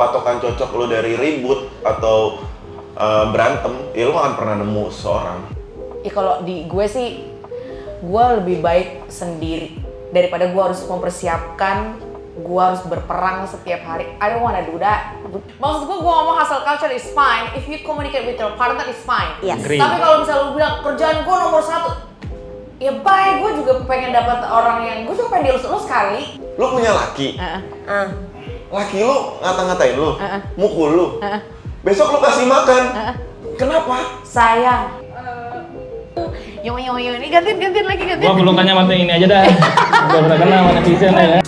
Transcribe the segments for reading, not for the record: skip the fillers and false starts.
patokan cocok lo dari ribut atau berantem, ya lo gak akan pernah nemu seseorang. Ya kalau di gue sih, gue lebih baik sendiri daripada gue harus mempersiapkan, gue harus berperang setiap hari. I don't wanna do that. Maksud gue ngomong hustle culture is fine if you communicate with your partner is fine. Yes. Tapi kalau misalnya lu bilang kerjaan gue nomor 1, ya baik, gue juga pengen dapat orang yang gue juga pengen dielus-elus sekali. Lo punya laki, laki lo ngata-ngatain lo, mukul lo, besok lo kasih makan, kenapa? Sayang. Yo ini gantiin lagi. Gua pelukannya mati ini aja dah. Udah pernah kenal sama netizen ya.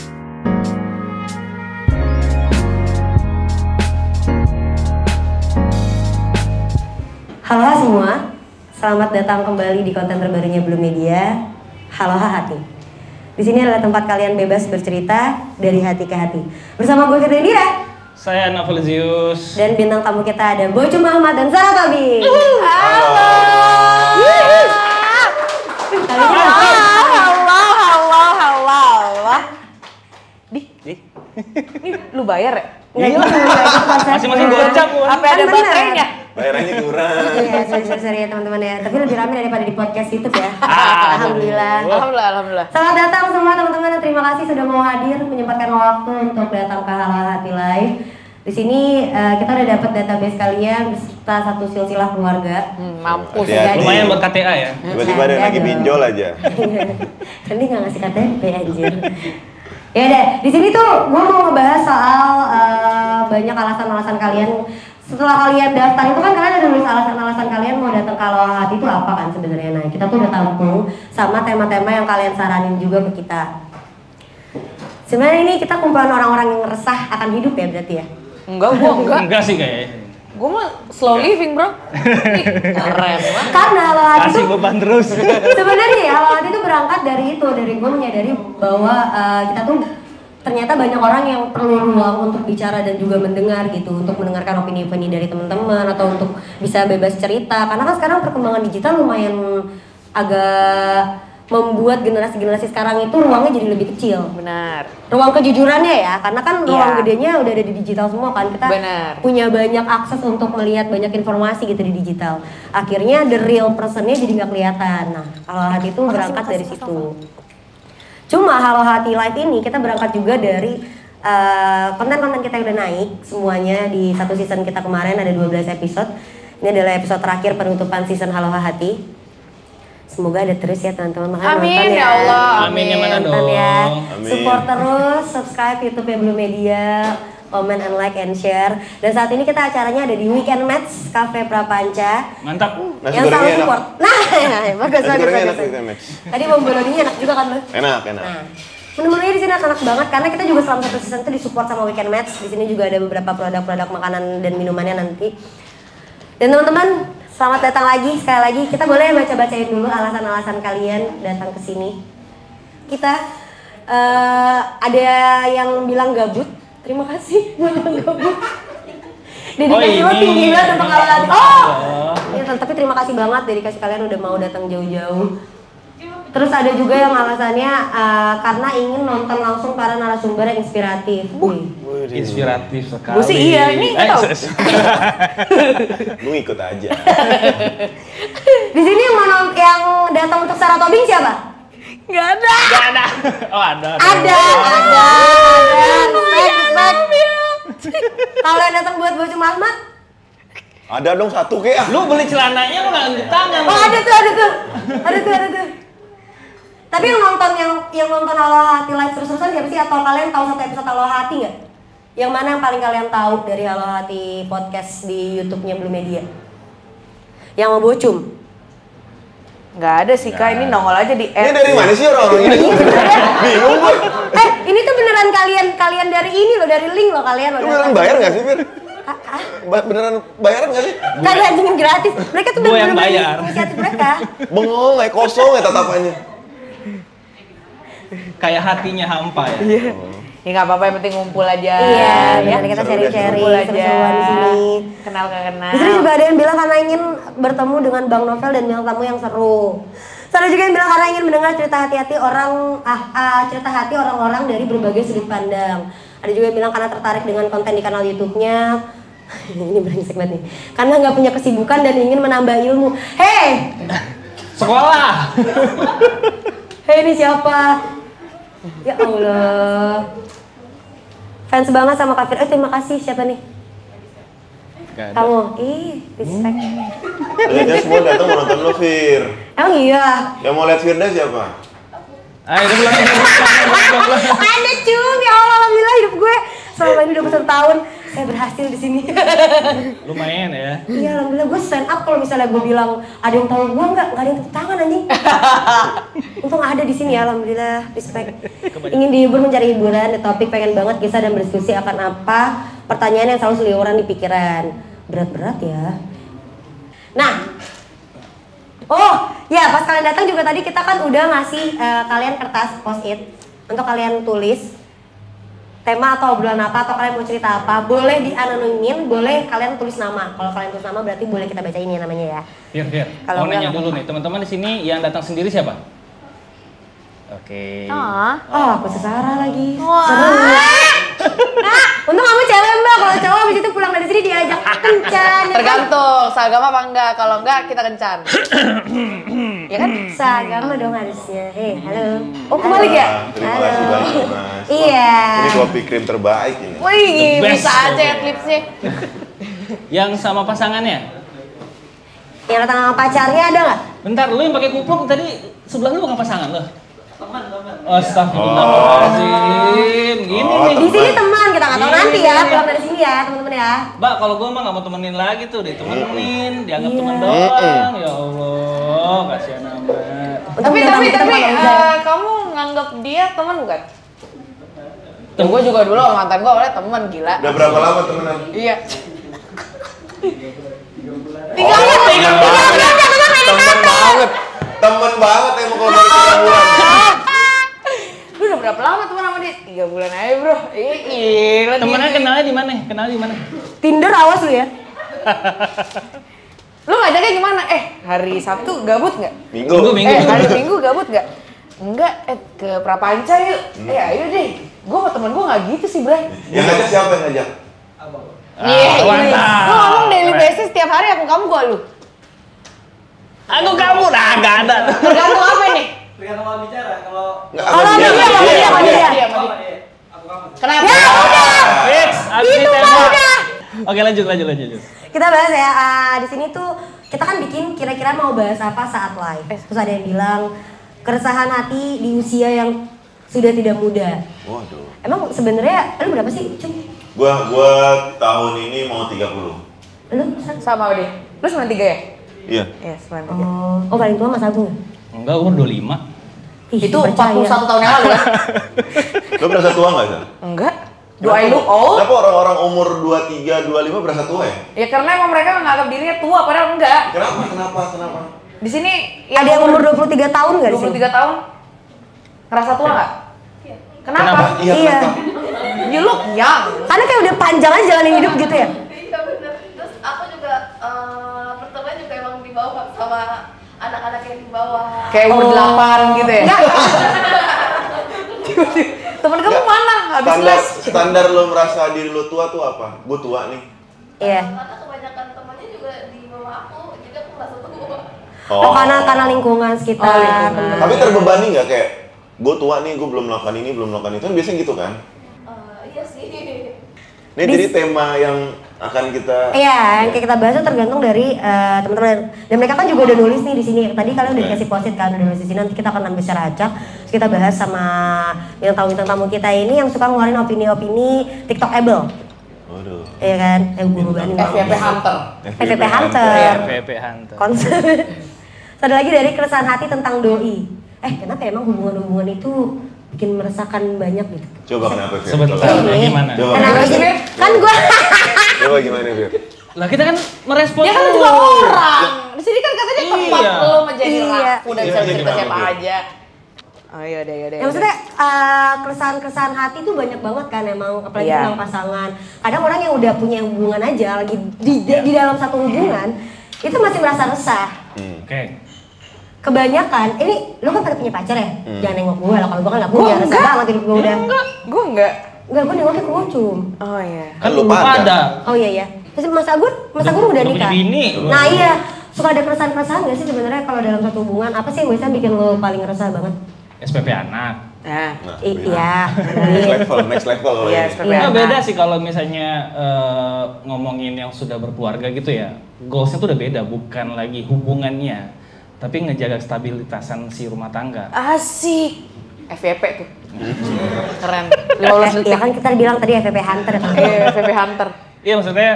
Halo semua, selamat datang kembali di konten terbarunya Blue Media. Halo Hati. Di sini adalah tempat kalian bebas bercerita dari hati ke hati. Bersama gue Firda Indira. Saya Navalzius. Dan bintang tamu kita ada Bocum Ahmad dan Sarah Tobing. Halo. Halo. Ini lu bayar ya? Nggak jelas. Masing-masing gocap. Apa ada bener. baterainya? Bayarannya kurang. Iya, sorry ya teman-teman ya. Tapi lebih ramai daripada di podcast YouTube ya. Alhamdulillah. Alhamdulillah. Selamat datang semua teman-teman dan terima kasih sudah mau hadir menyempatkan waktu untuk datang ke Halo Hati Live. Di sini kita udah dapat database kalian beserta satu silsilah keluarga. Mampus. Hati-hati. Lumayan buat KTA ya. Tiba-tiba ada yang lagi pinjol aja. Tadi nggak ngasih KTP anjir. Ya udah, di sini tuh gue mau ngebahas soal banyak alasan-alasan kalian. Setelah kalian daftar itu kan kalian ada nulis alasan-alasan kalian mau datang ke Halo Hati itu apa kan sebenarnya. Nah, kita tuh udah tampung sama tema-tema yang kalian saranin juga ke kita. Sebenarnya ini kita kumpulan orang-orang yang resah akan hidup ya berarti ya? Enggak, gua enggak. Enggak sih kayaknya. Gue mah slow living, bro. Keren banget. Karena Halo Hati Kasih itu beban terus. sebenarnya ya Halo Hati itu berangkat dari itu, dari gue menyadari bahwa kita tuh ternyata banyak orang yang perlu ruang untuk bicara dan juga mendengar gitu, untuk mendengarkan opini-opini dari teman-teman atau untuk bisa bebas cerita. Karena kan sekarang perkembangan digital lumayan agak membuat generasi-generasi sekarang itu ruangnya jadi lebih kecil. Benar. Ruang kejujurannya ya, karena kan ruang Iya. gedenya udah ada di digital semua kan. Kita Benar. punya banyak akses untuk melihat banyak informasi gitu di digital. Akhirnya the real personnya jadi nggak kelihatan. Nah, Halo Hati itu berangkat dari situ. Cuma Halo Hati Live ini kita berangkat juga dari konten-konten kita yang udah naik semuanya di satu season kita kemarin ada 12 episode. Ini adalah episode terakhir penutupan season Halo Hati. Semoga ada terus ya teman-teman. Makanya Amin nonton ya Allah. Amin yang mana Nonton ya. dong. Amin. Support terus, subscribe YouTube Blue Media, comment and like and share. Dan saat ini kita acaranya ada di Weekend Match Cafe Prapanca. Mantap. Nasi yang selalu gorengnya enak. support. Nah, bagus Nasi gorengnya enak bagus. Weekend Match. Tadi bom boloninya enak juga kan lo? Enak. Nah, menu-menunya di sini enak banget karena kita juga selama satu season itu disupport sama Weekend Match. Di sini juga ada beberapa produk-produk makanan dan minumannya nanti. Dan teman-teman, selamat datang lagi sekali lagi. Kita boleh baca-bacain dulu alasan-alasan kalian datang ke sini. Kita ada yang bilang gabut. Terima kasih buat yang gabut. Dedikasi lo tinggi banget untuk Halo Hati. Ya, tapi terima kasih banget dedikasi kalian udah mau datang jauh-jauh. Terus ada juga yang alasannya karena ingin nonton langsung para narasumber yang inspiratif. Inspiratif sekali. Gue sih iya, ini nggak tahu. Lu ikut aja. Di sini yang datang untuk Sarah Tobing siapa? Nggak ada. Oh ada. Ada. Respect. Kalau yang datang buat Bocum Ahmad? Ada dong satu kayak. Lu beli celananya lu nggak angkat tangan. Oh ada tuh. Tapi yang nonton Halo Hati Live terus-terusan siapa sih? Atau kalian tahu satu episode Halo Hati nggak? Yang mana yang paling kalian tahu dari Halo Hati podcast di YouTube-nya Blue Media? Yang mau Bocum? Nggak ada sih Kak, ini nongol aja di Ini dari mana sih orang-orang ini? Bingung gue. Ini tuh beneran kalian dari ini loh, dari link loh kalian loh. Lu beneran bayar nggak sih, Fir? Beneran bayaran nggak sih? Kagak anjing gratis. Mereka tuh Gua yang bener-bener bayar. inisiatif mereka. Bengong, kayak kosong ya tatapannya. Kayak hatinya hampa ya. Ya nggak apa-apa, yang penting ngumpul aja. Iya, ya. nanti kita Seru deh, sharing-sharing, Ngumpul aja. seru-seruan di sini. Kenal gak kenal. Di sini juga ada yang bilang karena ingin bertemu dengan Bang Novel dan bintang tamu yang seru. Ada juga yang bilang karena ingin mendengar cerita hati-hati cerita hati orang-orang dari berbagai sudut pandang. Ada juga yang bilang karena tertarik dengan konten di kanal YouTube-nya. Ini brengsek banget nih. Karena nggak punya kesibukan dan ingin menambah ilmu. Hei! Sekolah! Hei, ini siapa? Ya Allah. Fans banget sama Kak Fir. Terima kasih. Siapa nih? Kamu? Respect. Kalian semua datang mau nonton lo, Fir. Emang iya? Yang mau lihat Firda siapa? Ayo, udah pulang. Ada cum, ya Allah, alhamdulillah hidup gue selama ini 21 tahun saya berhasil di sini. Lumayan ya. Iya, alhamdulillah gue stand up kalau misalnya gue bilang ada yang tahu gue nggak ada yang tepuk tangan anjing. Untung ada di sini ya, alhamdulillah, respect. Ingin dihibur mencari hiburan, the topik pengen banget kisah dan berdiskusi akan apa? Pertanyaan yang selalu seliweran di pikiran. Berat-berat ya. Nah, oh ya pas kalian datang juga tadi kita kan udah ngasih kalian kertas post-it untuk kalian tulis tema atau obrolan apa atau kalian mau cerita apa. Boleh dianonimin, boleh kalian tulis nama. Kalau kalian tulis nama berarti boleh kita bacain ya namanya ya. Fir. Mau nanya dulu nih, teman-teman di sini yang datang sendiri siapa? Oke. Aku sesara lagi. Seru. Nah, untung kamu cewek mbak. Kalau cowok habis itu pulang dari sini diajak kencan. Tergantung, seagama apa enggak. Kalau enggak kita kencan. Ya kan? Seagama dong harusnya. Hei, halo. Oh, Halo. kebalik ya? Terima kasih banyak, Mas. Iya. Ini kopi krim terbaik ini. Wih, The best. bisa aja ya klipsnya. Yang sama pasangannya? Yang datang sama pacarnya ada nggak? Bentar, lu yang pakai kupluk tadi sebelah lu bukan pasangan lo? Teman. Astagfirullahaladzim. Gini nih. Di sini teman, kita nggak tahu nanti ya. Pulang dari sini ya, teman-teman ya. Mbak, kalau gue mah nggak mau temenin lagi tuh, ditemenin, dianggap teman doang. Ya Allah, kasihan amat. Tapi kamu nganggap dia teman bukan? Gue juga dulu sama mantan gue awalnya teman, gila. Udah berapa lama temenan? Iya. 3 bulan. Temen banget. Temen banget emang kalau baru 3 bulan. Lu udah berapa lama teman sama dia? 3 bulan aja bro. Gila. Temennya kenalnya di mana? Kenal di mana? Tinder awas lu ya. Lu ngajaknya gimana? Hari Sabtu gabut nggak? Minggu. Hari Minggu gabut nggak? Enggak, ke Prapanca yuk. Ayo deh. Gue sama temen gue nggak gitu sih, Bray. Yang ngajak siapa yang ngajak? Iya, lu ngomong daily basis tiap hari aku kamu gue lu. Aku kamu nah nggak ada. Tergantung apa nih? Tergantung bicara kalau Dia. Kenapa? Ya udah. Fix, Itu mah udah. Oke, lanjut. Kita bahas ya. Di sini tuh kita kan bikin kira-kira mau bahas apa saat live. Terus ada yang bilang keresahan hati di usia yang sudah tidak muda. Waduh. Emang sebenarnya lu berapa sih, Cum? Gua tahun ini mau 30. Lu? Sama dia. Lu 93 ya? Iya. Iya, 93. Oh paling tua Mas Agung. Enggak, umur 25. Itu 41 tahun yang lalu kan? Lo berasa tua nggak, San? Enggak. Do I look old? Kenapa orang-orang umur 23, 25 berasa tua ya? Ya karena emang mereka menganggap dirinya tua padahal enggak. Kenapa? Di sini Ada yang umur 23 tahun nggak di sini? 23 tahun ngerasa tua nggak? Kenapa? Iya. Kenapa? You look young. Karena kayak udah panjang aja jalanin hidup gitu ya? Iya bener. Terus aku juga pertemuan juga emang dibawa sama anak-anak yang di bawah. Kayak umur 8 gitu ya? Enggak. Temen kamu mana? Habis les. Standar lo merasa diri lo tua tuh apa? Gue tua nih. Iya. Karena kebanyakan temannya juga di bawah aku, jadi aku merasa tua. Oh, karena lingkungan sekitar. Oh, lingkungan. Tapi terbebani nggak kayak gue tua nih, gue belum melakukan ini, belum melakukan itu, kan biasanya gitu kan? Iya sih. Ini jadi tema yang akan kita. Iya, yang kayak kita bahas itu tergantung dari teman-teman. Dan mereka kan juga udah nulis nih di sini. Tadi kalian udah dikasih post-it kan, udah nulis di sini. Nanti kita akan ambil secara acak. Terus kita bahas sama yang tamu kita ini yang suka ngeluarin opini-opini TikTokable. Waduh. Iya kan? Berubah nih. FYP Hunter. FYP Hunter. PP Hunter. Konser. Ada lagi dari keresahan hati tentang doi. Kenapa emang hubungan-hubungan itu bikin meresahkan banyak gitu? Coba kenapa, Fir? Sebentar, gimana? Coba. Kenapa sih? Kan gua Coba gimana, Fir? Lah kita kan merespon Ya kan lu. juga orang. Di sini kan katanya tempat Iya. lo menjadi Iya. laku dan bisa Iya, cerita gimana, siapa Fir? aja. Oh iya deh. ya maksudnya keresahan hati tuh banyak banget kan emang apalagi Iya. tentang pasangan. Kadang orang yang udah punya hubungan aja lagi di dalam satu hubungan itu masih merasa resah. Oke. kebanyakan, ini lu kan pada punya pacar ya? Jangan nengok gue lah, kalau gue kan gak punya, resah banget hidup gue udah. Gue enggak. Enggak, gue nengoknya ke Ngocum. Oh iya. Kan lu pada. Oh iya ya. Terus Mas Agun udah nikah. Nah iya, suka ada keresahan-keresahan gak sih sebenarnya kalau dalam satu hubungan? Apa sih yang biasanya bikin lo paling resah banget? SPP anak. Nah, iya. Next level. Iya, SPP anak. Beda sih kalau misalnya ngomongin yang sudah berkeluarga gitu ya. Goalsnya tuh udah beda, bukan lagi hubungannya, tapi ngejaga stabilitasan si rumah tangga. Asik. FVP tuh. Keren. 15 detik. Ya kan kita bilang tadi FVP Hunter ya. Iya, FVP Hunter. Iya maksudnya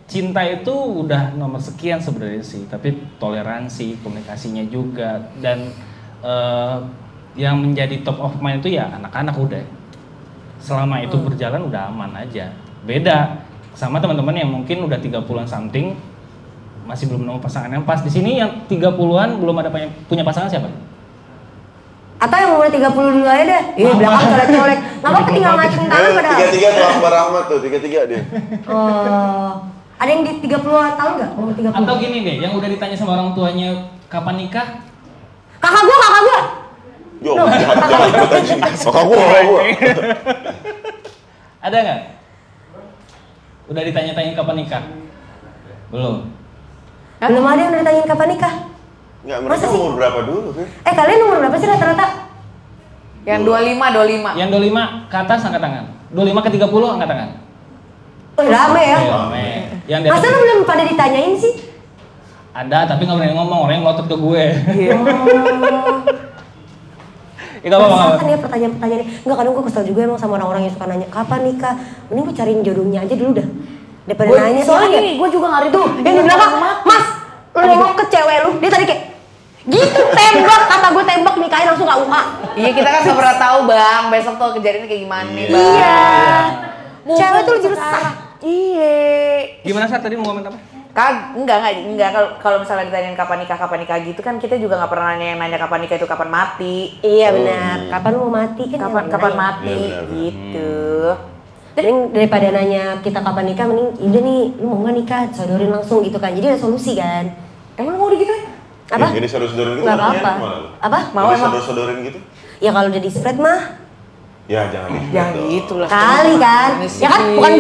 cinta itu udah nomor sekian sebenarnya sih, tapi toleransi, komunikasinya juga, dan yang menjadi top of mind itu ya anak-anak udah. Selama itu berjalan udah aman aja. Beda sama teman-teman yang mungkin udah 30-an something masih belum nemu pasangan yang pas. Di sini yang 30-an belum ada punya pasangan siapa? Atau yang umur 30 dulu aja deh. Iya, belakang colek-colek. Enggak apa-apa tinggal ngacung tangan padahal. 33 tuh Akbar Rahmat tuh, 33 dia. Oh. Ada yang di 30 tahun enggak? Umur 30. Atau gini deh, yang udah ditanya sama orang tuanya kapan nikah? Kakak gua. Yo, jangan ikut anjing. Kakak gua. Ada nggak? Udah ditanya-tanya kapan nikah? Belum. Belum ada yang udah ditanyain kapan nikah. Enggak, mereka umur berapa dulu, Fir? Kalian umur berapa sih rata-rata? Yang 25. Yang 25 ke atas angkat tangan. 25 ke 30 angkat tangan. Oh, rame ya. Rame. Yang di atas Masa lu belum pada ditanyain sih? ada, tapi nggak berani ngomong, orangnya ngotot ke gue. Ya gak apa-apa. Kan ya pertanyaan-pertanyaan ini. Enggak, kadang gue kesel juga emang sama orang-orang yang suka nanya kapan nikah. Mending gue cariin jodohnya aja dulu dah. Daripada nanya. Soalnya gini, gue juga ngari tuh. Yang di belakang, Mas, lu nengok ke cewek lu, dia tadi kayak gitu tembak, kata gue tembak nikahin langsung gak UA. Iya, kita kan gak pernah tahu Bang, besok tuh kejadiannya kayak gimana nih Bang. Iya. Cewek tuh lebih resah. Iya. Gimana saat tadi mau ngomong apa? Enggak. Kalau misalnya ditanyain kapan nikah gitu kan kita juga nggak pernah nanya kapan nikah itu kapan mati. Iya benar. Kapan lu mau mati kan? Kapan mati Benar. gitu. Mending daripada nanya kita kapan nikah, mending udah nih lu mau nggak nikah, sodorin langsung gitu kan. Jadi ada solusi kan. Emang lu mau digituin? Apa? Jadi sodor-sodorin gitu. Nggak apa-apa. Apa? Mau Jadi emang? sodor-sodorin gitu? Ya kalau udah di spread mah. Ya jangan Jangan gitu lah. Kali kan? Ya kan bukan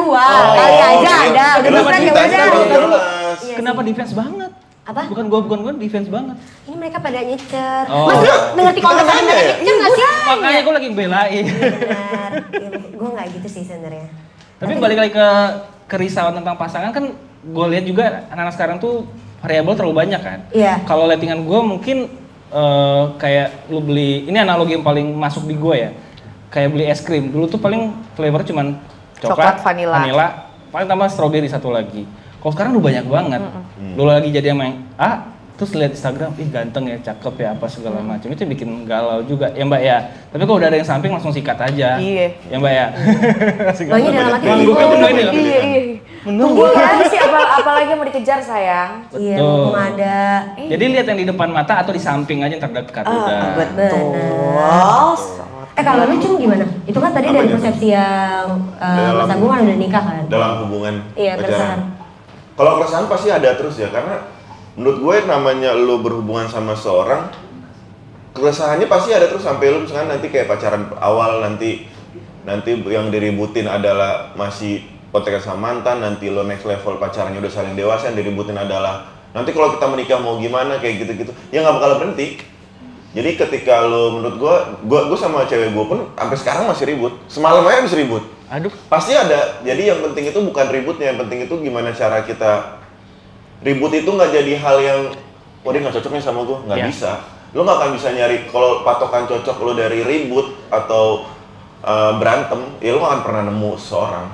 gua. Kali aja ada. Udah di spread ya udah. Iya Kenapa defense banget? Apa? Bukan gue defense banget. Ini mereka pada nyecer. Oh. Mas lu ngerti konteks Kita nanya ya? nyecer nggak sih? Makanya gue lagi belain. Benar. Gue nggak gitu sih sebenarnya. Tapi balik lagi ke kerisauan tentang pasangan kan, gue lihat juga anak-anak sekarang tuh variabel terlalu banyak kan. Iya. Kalau lettingan gue mungkin kayak lu beli, ini analogi yang paling masuk di gue ya. Kayak beli es krim, dulu tuh paling flavor cuman coklat, vanilla, paling tambah strawberry satu lagi. Kalau sekarang udah banyak banget. Dulu lagi jadi yang main terus lihat Instagram, ih ganteng ya, cakep ya, apa segala macam. Itu bikin galau juga ya Mbak ya. Tapi kalau udah ada yang samping langsung sikat aja. Iya. Ya Mbak ya. Banyak dalam hati. Gue kan ini loh. Iya. Tunggu lagi sih, apalagi mau dikejar sayang. Iya, Betul. mumpung ada. Jadi lihat yang di depan mata atau di samping aja yang terdekat udah. Betul. Kalau lu Cung gimana? Itu kan tadi dari persepsi yang Mas Agung kan udah nikah kan? Dalam hubungan Iya, keresahan. Kalau keresahan pasti ada terus ya, karena menurut gue namanya lu berhubungan sama seorang, keresahannya pasti ada terus sampai lu misalkan nanti kayak pacaran awal nanti yang diributin adalah masih kontekan sama mantan, nanti lo next level pacarannya udah saling dewasa, yang diributin adalah nanti kalau kita menikah mau gimana kayak gitu-gitu, ya nggak bakal berhenti. Jadi ketika lo menurut gue sama cewek gue pun sampai sekarang masih ribut, semalam aja habis ribut. Aduh. Pasti ada. Jadi yang penting itu bukan ributnya, yang penting itu gimana cara kita ribut itu nggak jadi hal yang dia nggak cocoknya sama gue, nggak bisa. Lo nggak akan bisa nyari kalau patokan cocok lo dari ribut atau berantem, ya lo nggak akan pernah nemu seorang.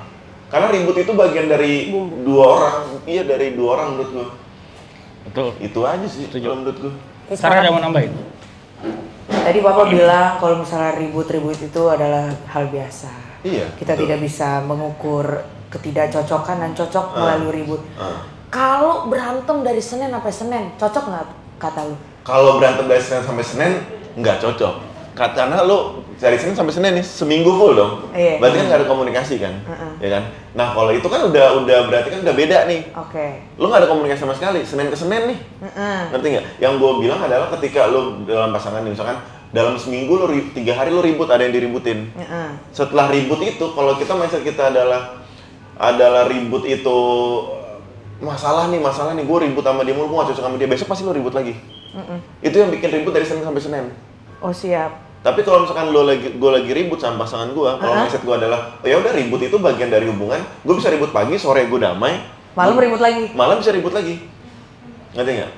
Karena ribut itu bagian dari dua orang, iya dari dua orang menurut gue. Betul. Itu aja sih kalau menurut gue. Sarah ada mau nambahin? Tadi Papa bilang kalau misalnya ribut-ribut itu adalah hal biasa. Iya. Kita tidak bisa mengukur ketidakcocokan dan cocok melalui ribut. Kalau berantem dari Senin sampai Senin, cocok nggak kata lu? Kalau berantem dari Senin sampai Senin nggak cocok. Karena lo dari Senin sampai Senin nih, seminggu full dong. Iya. Berarti kan nggak ada komunikasi kan, ya kan? Nah kalau itu kan udah berarti kan udah beda nih. Oke. Lo nggak ada komunikasi sama sekali, Senin ke Senin nih. Ngerti nggak? Yang gue bilang adalah ketika lo dalam pasangan nih, misalkan dalam seminggu lo 3 hari lo ribut, ada yang diributin. Setelah ribut itu, kalau kita mindset kita adalah ribut itu masalah nih, gue ribut sama dia mulu, gue gak cocok sama dia, besok pasti lo ribut lagi. Itu yang bikin ribut dari Senin sampai Senin. Oh siap. Tapi kalau misalkan gue lagi ribut sama pasangan gue, kalau mindset gue adalah, oh ya udah ribut itu bagian dari hubungan, gue bisa ribut pagi, sore gue damai, Malam ribut lagi. malam bisa ribut lagi. Ngerti nggak?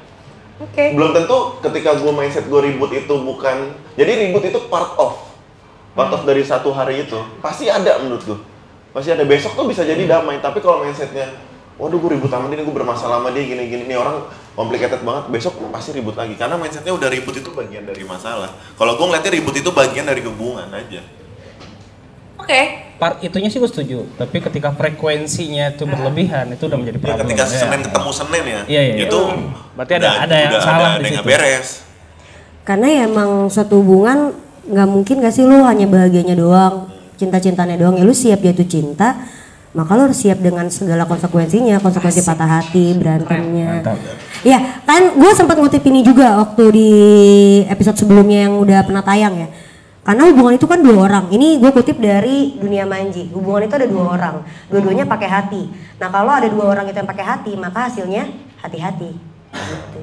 Oke. Belum tentu ketika gue mindset gue ribut itu bukan, jadi ribut itu part of dari satu hari itu, pasti ada menurut gue. Pasti ada, besok tuh bisa jadi damai, tapi kalau mindsetnya, waduh gue ribut sama dia, gue bermasalah sama dia, gini-gini, ini orang complicated banget, besok pasti ribut lagi. Karena mindsetnya udah ribut itu bagian dari masalah. Kalau gue ngeliatnya ribut itu bagian dari hubungan aja. Oke. Part itunya sih gue setuju, tapi ketika frekuensinya itu berlebihan, itu udah menjadi Ya, problem. ketika Senin ketemu Senin ya, Iya. itu Berarti ada yang salah ada di yang situ. nggak beres. Karena ya emang suatu hubungan nggak mungkin gak sih lu hanya bahagianya doang, cinta-cintanya doang. Ya lu siap jatuh cinta, maka lu harus siap dengan segala konsekuensinya, konsekuensi patah hati, berantemnya. Mantap. Ya kan gue sempat ngutip ini juga waktu di episode sebelumnya yang udah pernah tayang ya. Karena hubungan itu kan 2 orang. Ini gue kutip dari Dunia Manji. Hubungan itu ada 2 orang, dua-duanya pakai hati. Nah kalau ada 2 orang itu yang pakai hati, maka hasilnya hati-hati. Gitu.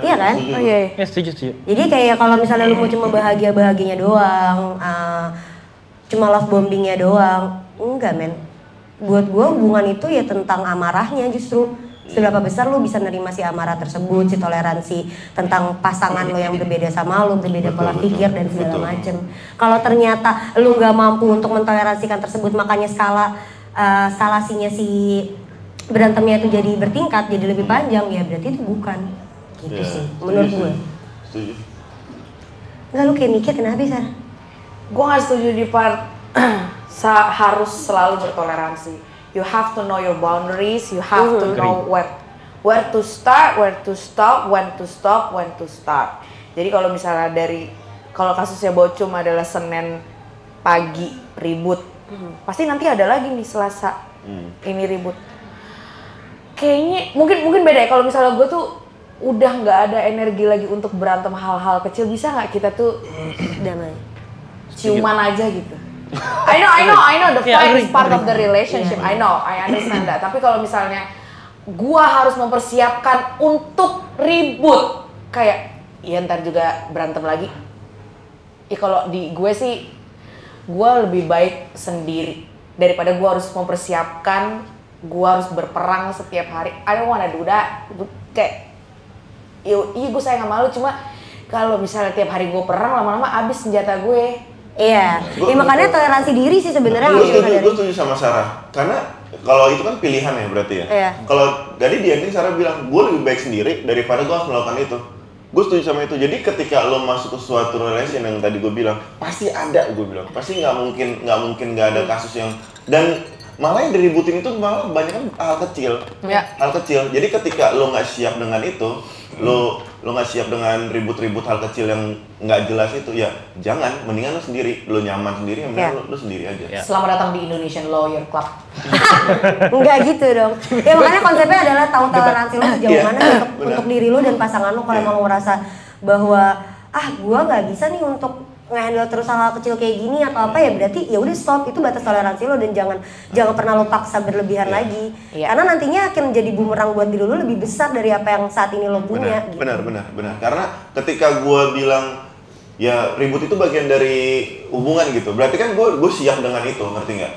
Iya kan? Oh iya. Ya setuju. Jadi kayak kalau misalnya lu mau cuma bahagianya doang, cuma love bombingnya doang, enggak men. Buat gue hubungan itu ya tentang amarahnya justru. Seberapa besar lu bisa nerima si amarah tersebut, si toleransi tentang pasangan lo yang berbeda sama lo, berbeda pola pikir dan segala macem. Kalau ternyata lu nggak mampu untuk mentoleransikan tersebut, makanya skalasinya si berantemnya itu jadi bertingkat, jadi lebih panjang, ya berarti itu bukan. Gitu sih, menurut gue. Setuju. Enggak, lu kayak mikir kenapa Sarah? Gue gak setuju di part harus selalu bertoleransi. You have to know your boundaries. You have to know where to start, where to stop, when to stop, when to start. Jadi kalau misalnya kalau kasusnya Bocum adalah Senin pagi ribut, pasti nanti ada lagi nih Selasa ini ribut. Kayaknya mungkin beda ya. Kalau misalnya gue tuh udah nggak ada energi lagi untuk berantem hal-hal kecil, bisa nggak kita tuh damai, ciuman aja gitu. I know the fight is part of the relationship. I understand that. Tapi kalau misalnya gua harus mempersiapkan untuk ribut, kayak ya ntar juga berantem lagi. Ya kalau di gue sih, gua lebih baik sendiri daripada gua harus mempersiapkan, gua harus berperang setiap hari. I don't wanna do that. Kayak, iya gue sayang sama lu, cuma kalau misalnya tiap hari gue perang, lama-lama abis senjata gue. Iya, ya, makanya toleransi diri sih sebenarnya. Gue setuju sama Sarah, karena kalau itu kan pilihan ya berarti ya. Iya. Kalau tadi di ending Sarah bilang, gue lebih baik sendiri daripada gue harus melakukan itu. Gue setuju sama itu. Jadi ketika lo masuk ke suatu relation yang tadi gue bilang, pasti ada, gue bilang, pasti nggak mungkin nggak ada kasus yang, dan malah yang diributin itu malah banyak kan hal kecil. Ya. Hal kecil. Jadi ketika lo nggak siap dengan itu, lo nggak siap dengan ribut-ribut hal kecil yang nggak jelas itu, ya jangan, mendingan lo sendiri, lo nyaman sendiri, mendingan lo sendiri aja. Ya. Selamat datang di Indonesian Lawyer Club. Enggak gitu dong. Ya makanya konsepnya adalah tahu toleransi lo sejauh Iya, mana benar. untuk diri lo dan pasangan lo. Kalau emang lo ngerasa bahwa gua nggak bisa nih untuk nge-handle terus hal-hal kecil kayak gini atau apa, ya berarti ya udah stop, itu batas toleransi lo, dan jangan pernah lo paksa berlebihan lagi. Iya. Karena nantinya akan jadi bumerang buat diri lo lebih besar dari apa yang saat ini lo punya. Gitu. Benar. Karena ketika gue bilang ya ribut itu bagian dari hubungan gitu, berarti kan gue siap dengan itu, ngerti nggak?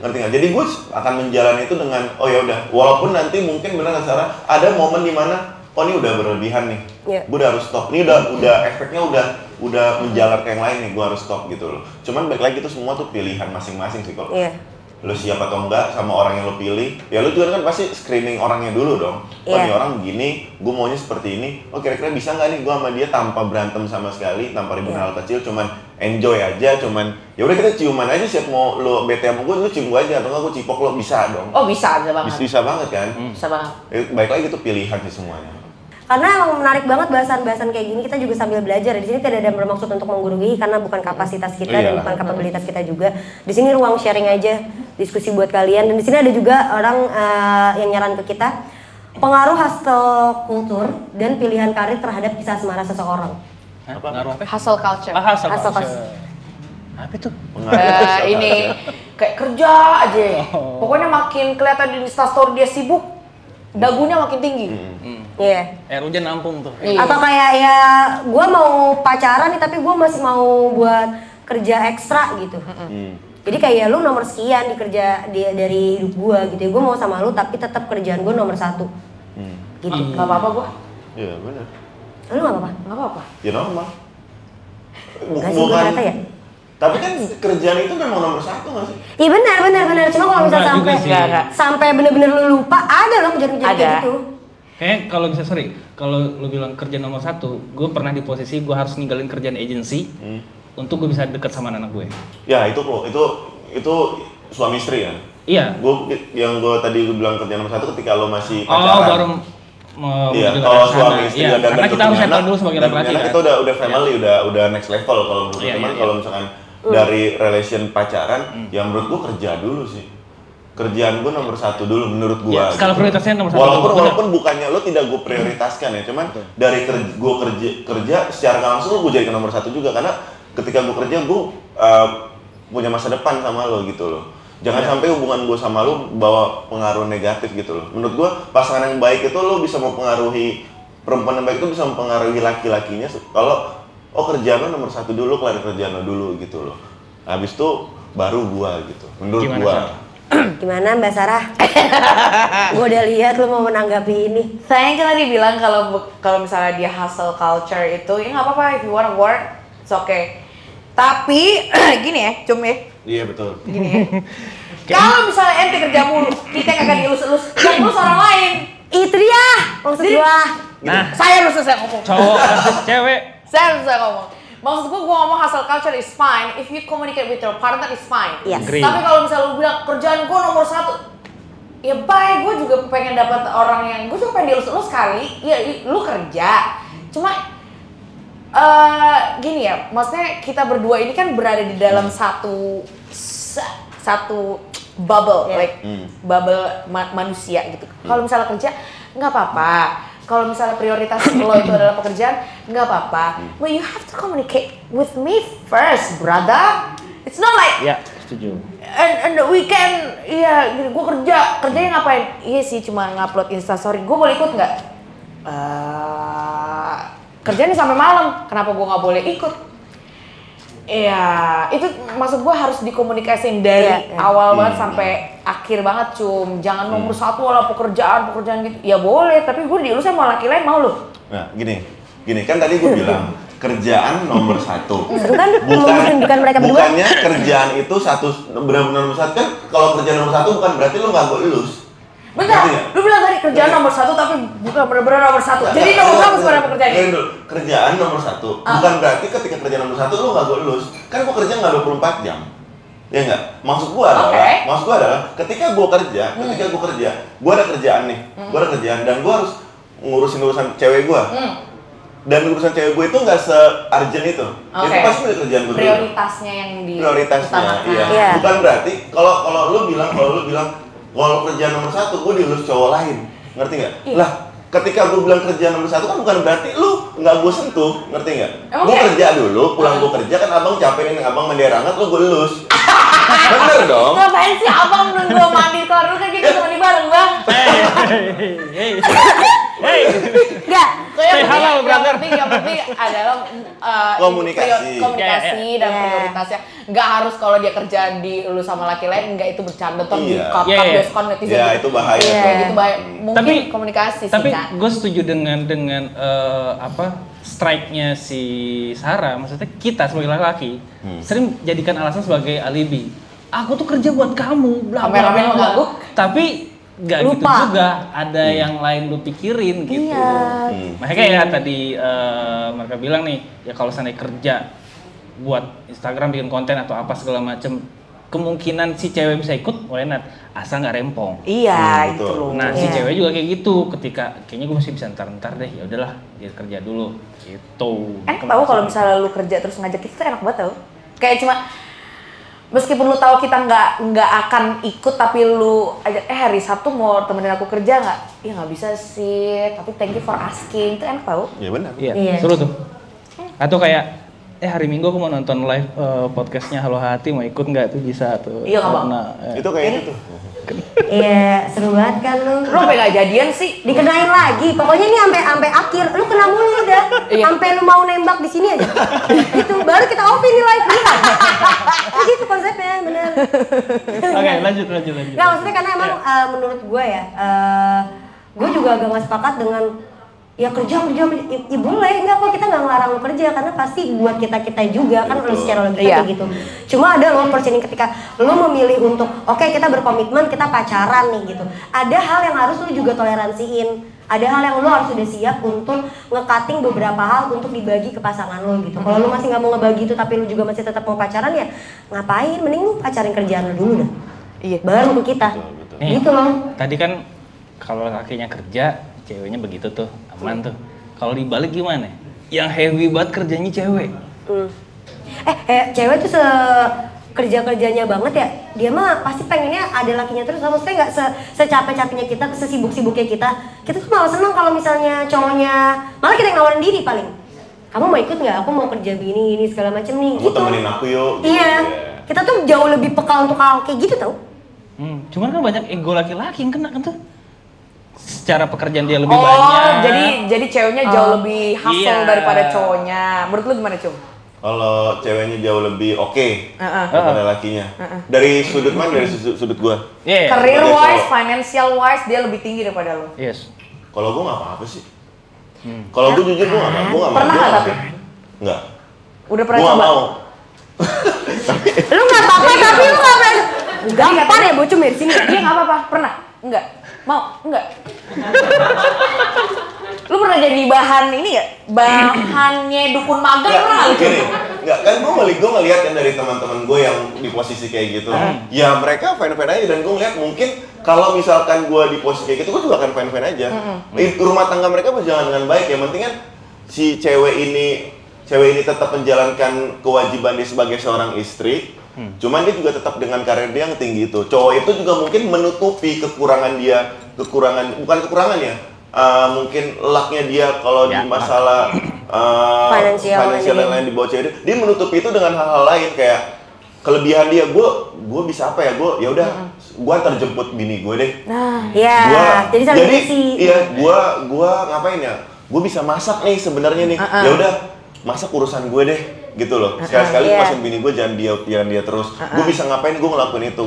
Ngerti nggak? Jadi gue akan menjalani itu dengan, oh ya udah, walaupun nanti mungkin benar nggak Sarah, ada momen dimana, oh ini udah berlebihan nih, gue udah harus stop. Ini udah efeknya udah menjalar ke yang lain nih, gue harus stop gitu loh. Cuman balik lagi itu semua tuh pilihan masing-masing sih kalau. Lo siap atau enggak sama orang yang lo pilih, ya lo juga kan pasti screening orangnya dulu dong. Oh nih orang begini, gue maunya seperti ini. Oh kira-kira bisa nggak nih gue sama dia tanpa berantem sama sekali, tanpa ribut hal kecil, cuman enjoy aja, cuman ya udah kita ciuman aja, siap mau lo bete sama gue, lo cium gue aja, atau enggak gue cipok lo, bisa dong. Oh bisa banget. Bisa banget kan? Bisa banget. Baik lagi itu pilihan sih semuanya. Karena emang menarik banget bahasan-bahasan kayak gini, kita juga sambil belajar. Di sini tidak ada bermaksud untuk menggurui karena bukan kapasitas kita dan bukan kapabilitas kita juga. Di sini ruang sharing aja, diskusi buat kalian. Dan di sini ada juga orang yang nyaran ke kita, pengaruh hustle kultur dan pilihan karir terhadap kisah asmara seseorang. Pengaruh apa? Hustle culture. Hustle Hustle culture. Apa itu? Ini kayak kerja aja. Pokoknya makin kelihatan di Instastory dia sibuk, dagunya makin tinggi. Iya. Air hujan nampung tuh. Atau kayak ya gue mau pacaran nih tapi gue masih mau buat kerja ekstra gitu. Jadi kayak lu nomor sekian di kerja dari hidup gue gitu ya. Gue mau sama lu tapi tetap kerjaan gue nomor 1. Gitu. Gak apa-apa gua. Iya benar. Lu gak apa-apa? Gak apa-apa. Ya normal. Gak sih gue ternyata ya? Tapi kan kerjaan itu memang nomor 1 nggak sih? Iya benar. Cuma kalau misalnya Enggak juga sih. sampai bener-bener lu lupa, ada loh kejadian-kejadian kayak gitu. Kayak kalau lu bilang kerja nomor 1, gue pernah di posisi gue harus ninggalin kerjaan agency untuk gue bisa deket sama anak gue. Ya itu suami istri kan? Iya. Yang gue tadi bilang kerja nomor 1 ketika lo masih Oh, pacaran. baru Iya, kalau suami istri iya, dan karena kita harus settle dulu sebagai laki-laki kan. Kita udah family, udah next level kalau menurut gue. Cuman kalau misalkan dari relation pacaran, yang menurut gue kerja dulu sih. Kerjaan gue nomor 1 dulu menurut gue. Ya, skala prioritasnya nomor 1. Walaupun bukannya lo tidak gue prioritaskan ya, cuman dari gue kerja secara nggak langsung gue jadikan nomor 1 juga karena ketika gue kerja gue punya masa depan sama lo gitu loh. Jangan sampai hubungan gue sama lo bawa pengaruh negatif gitu loh. Menurut gue pasangan yang baik itu lo bisa mempengaruhi, perempuan yang baik itu bisa mempengaruhi laki-lakinya kalau kerjaan lo nomor 1 dulu, kelar kerjaan lo dulu gitu loh. Habis itu baru gue gitu. Menurut gue. Gimana Mbak Sarah? Gue udah lihat lu mau menanggapi ini. Sayang kan tadi bilang kalau misalnya dia hustle culture itu ya nggak apa-apa, if you wanna work, it's okay. Tapi gini ya, cum ya. Iya betul. Gini ya. Kalau misalnya ente kerja mulu, kita yang akan dielus-elus, yang elus orang lain. Itu dia maksud gua. Nah, Saya harus selesai ngomong. cowok versus cewek. Saya harus selesai ngomong. Maksud gua ngomong hustle culture is fine if you communicate with your partner is fine. Yes. Agree. Tapi kalau misalnya lu bilang kerjaan gua nomor 1, ya baik, gue juga pengen dapat orang yang gue juga pengen dielus-elus kali. Ya lu kerja, cuma gini ya, maksudnya kita berdua ini kan berada di dalam satu bubble, like bubble manusia gitu. Kalau misalnya kerja nggak apa-apa. Kalau misalnya prioritas lo itu adalah pekerjaan, nggak apa-apa. But you have to communicate with me first, brother. It's not like Ya, setuju. and the weekend, iya, gue kerjanya ngapain? Iya sih, cuma ngupload Instastory. Gue boleh ikut nggak? Kerjanya sampai malam, kenapa gue nggak boleh ikut? Iya, itu maksud gue harus dikomunikasiin dari awal banget sampai akhir banget, cum. Jangan nomor 1 lah pekerjaan gitu. Ya boleh, tapi gue dielus sama laki lain, mau lu? Nah, gini kan tadi gue bilang kerjaan nomor 1. Itu kan bukan mereka berdua. Bukannya kerjaan itu benar-benar nomor 1 kan? Kalau kerjaan nomor 1 bukan berarti lo nggak gue elus. Bentar, lu bilang tadi kerjaan nomor 1 tapi bukan benar-benar nomor 1. Jadi nomor berapa sebenarnya pekerjaannya? Kerjaan nomor 1 bukan berarti ketika kerjaan nomor 1 lo nggak gue elus. Kan gue kerja nggak 24 jam. Ya enggak? Maksud gue adalah ketika gue kerja, gue ada kerjaan nih, dan gue harus ngurusin urusan cewek gue. Dan urusan cewek gue itu nggak se-urgent itu. Itu pasti ada kerjaan gue. Prioritasnya yang Prioritasnya, iya. Bukan berarti kalau lu bilang kalau kerjaan nomor 1, gue dielus cowok lain, ngerti nggak? Lah, ketika gue bilang kerjaan nomor 1 kan bukan berarti lu nggak gue sentuh, ngerti nggak? Gue kerja dulu, pulang gue kerja kan abang capek nih, abang mandi air hangat, lu gue elus. Bener dong? Ngapain sih abang nunggu mandi kelar dulu kan kita mandi bareng, Bang? Enggak. Stay halal, brother. Yang penting adalah komunikasi dan prioritasnya. Nggak harus kalau dia kerjaan di lu sama laki lain, nggak itu bercanda tuh buka diskon netizen. Ya itu bahaya. Kayak gitu bahaya. Mungkin komunikasi sih. Tapi Kak. gue setuju dengan strike-nya si Sarah. Maksudnya kita sebagai laki-laki sering jadikan alasan sebagai alibi. Aku tuh kerja buat kamu, bla bla Kameramen bla. mengganggu. Tapi nggak gitu Lupa. juga, ada yang lain lu pikirin gitu. Iya. Makanya ya tadi mereka bilang nih, ya kalau seandainya kerja buat Instagram bikin konten atau apa segala macem, kemungkinan si cewek bisa ikut, why not? Asal nggak rempong. Iya, itu betul. loh. Nah, si Iya. cewek juga kayak gitu. Ketika kayaknya gue masih bisa ntar deh, ya udahlah, dia kerja dulu. Gitu. Enak tau kalau misalnya lu kerja terus ngajak kita tuh enak banget tau. Kayak cuma meskipun lu tahu kita nggak akan ikut tapi lu ajak hari Sabtu mau temenin aku kerja nggak? Iya nggak bisa sih. Tapi thank you for asking. Itu enak tau. Ya benar. Iya, Iya. seru tuh. Atau kayak hari Minggu aku mau nonton live podcastnya Halo Hati, mau ikut nggak tuh bisa tuh. Iya, nggak, Bang. Itu kayak itu tuh. Iya, seru banget kan lu. Lu sampai nggak jadian sih? Dikenain lagi. Pokoknya ini sampai akhir. Lu kena mulu udah. Iya. Sampai lu mau nembak di sini aja. Gitu. Baru kita off ini live nih. Gitu konsepnya, bener. Oke, lanjut. Nggak, maksudnya karena emang menurut gue ya, gue juga agak nggak sepakat dengan ya kerja ya boleh, enggak kok, kita nggak ngelarang lo kerja karena pasti buat kita juga kan lo secara logika Iya. kayak gitu. Cuma ada lo portioning ketika lo memilih untuk oke, kita berkomitmen, kita pacaran nih gitu, ada hal yang harus lo juga toleransiin, ada hal yang lo harus sudah siap untuk nge-cutting beberapa hal untuk dibagi ke pasangan lo gitu. Kalau lo masih nggak mau ngebagi itu tapi lo juga masih tetap mau pacaran, ya ngapain, mending lo pacarin kerjaan lo dulu dah, Iya. baru ke kita. Betul. Nih, Gitu loh. tadi kan kalau lakinya kerja, ceweknya begitu tuh, aman tuh. Kalau dibalik gimana? Yang heavy banget kerjanya cewek. Cewek tuh kerja-kerjanya banget ya, dia mah pasti pengennya ada lakinya terus. Maksudnya nggak secapek-capeknya kita, sesibuk-sibuknya kita tuh malah seneng kalau misalnya cowoknya, malah kita yang nawarin diri paling, kamu mau ikut nggak? Aku mau kerja ini segala macem nih. Kamu Gitu. temenin aku yuk. gitu. Iya, kita tuh jauh lebih peka untuk hal kayak gitu tau. Cuman kan banyak ego laki-laki yang kena kan tuh. Secara pekerjaan dia lebih Oh, banyak. jadi ceweknya jauh lebih hustle Iya. daripada cowoknya. Menurut lu gimana, Cung? Kalau ceweknya jauh lebih oke Heeh. daripada lakinya. Dari sudut mana? Dari sudut gua. Iya. Career sebagai wise, cowok. financial wise dia lebih tinggi daripada lu. Yes. Kalau gua nggak apa-apa sih. Kalau gua jujur gua nggak mau. Pernah nggak tapi? Nggak. Udah pernah Gua nggak coba? mau. Lu nggak apa-apa tapi lu nggak pernah. Gampar ya bocum ya di sini. Dia nggak apa-apa, pernah? Enggak. Mau? Enggak. Lu pernah jadi bahan ini ya? Bahannya dukun magang pernah lu? Gini, nggak kan gue ngeliat kan dari teman-teman gue yang di posisi kayak gitu, ya mereka fine-fine aja, dan gue ngeliat mungkin kalau misalkan gue di posisi kayak gitu, gue juga akan fine-fine aja. Rumah tangga mereka berjalan dengan baik, ya penting kan si cewek ini tetap menjalankan kewajiban dia sebagai seorang istri. Cuman dia juga tetap dengan karir dia yang tinggi itu. Cowok itu juga mungkin menutupi kekurangan dia, bukan kekurangan ya, mungkin lucknya dia kalau di masalah Finansial dan lain di bawah cewek dia menutupi itu dengan hal-hal lain, kayak kelebihan dia. Gue bisa apa ya, gue gue antar jemput bini gue deh. Nah, Ya, jadi saling isi. Iya, gue ngapain ya, gue bisa masak nih sebenarnya nih. Ya udah, masak urusan gue deh, gitu loh. Sekali-sekali Iya. pasin bini gue, jangan dia terus. Gue bisa ngapain, gue ngelakuin itu.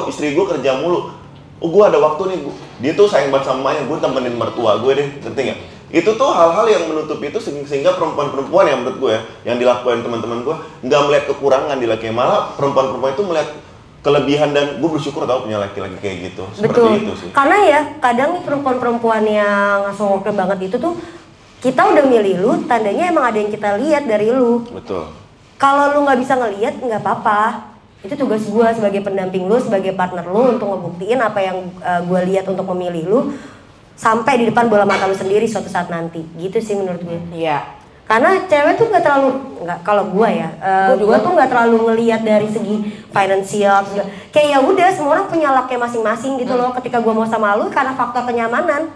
Istri gue kerja mulu. Oh, gue ada waktu nih. Dia tuh sayang banget sama emaknya, gue temenin mertua gue deh, ngerti nggak? Itu tuh hal-hal yang menutup itu sehingga perempuan-perempuan yang menurut gue ya, yang dilakukan teman-teman gue, nggak melihat kekurangan di laki, malah perempuan-perempuan itu melihat kelebihan, dan gue bersyukur tau punya laki-laki kayak gitu. Seperti Betul. itu sih. Karena ya kadang nih perempuan-perempuan yang songok banget itu tuh, kita udah milih lu, tandanya emang ada yang kita lihat dari lu. Betul. Kalau lu nggak bisa ngelihat, nggak apa-apa. Itu tugas gue sebagai pendamping lu, sebagai partner lu untuk ngebuktiin apa yang gue lihat untuk memilih lu sampai di depan bola mata lu sendiri suatu saat nanti. Gitu sih menurut gue. iya. Karena cewek tuh kalau gue ya, gue tuh nggak terlalu ngelihat dari segi finansial, kayak ya udah semua orang punya lucknya masing-masing gitu loh. Ketika gue mau sama lu karena faktor kenyamanan,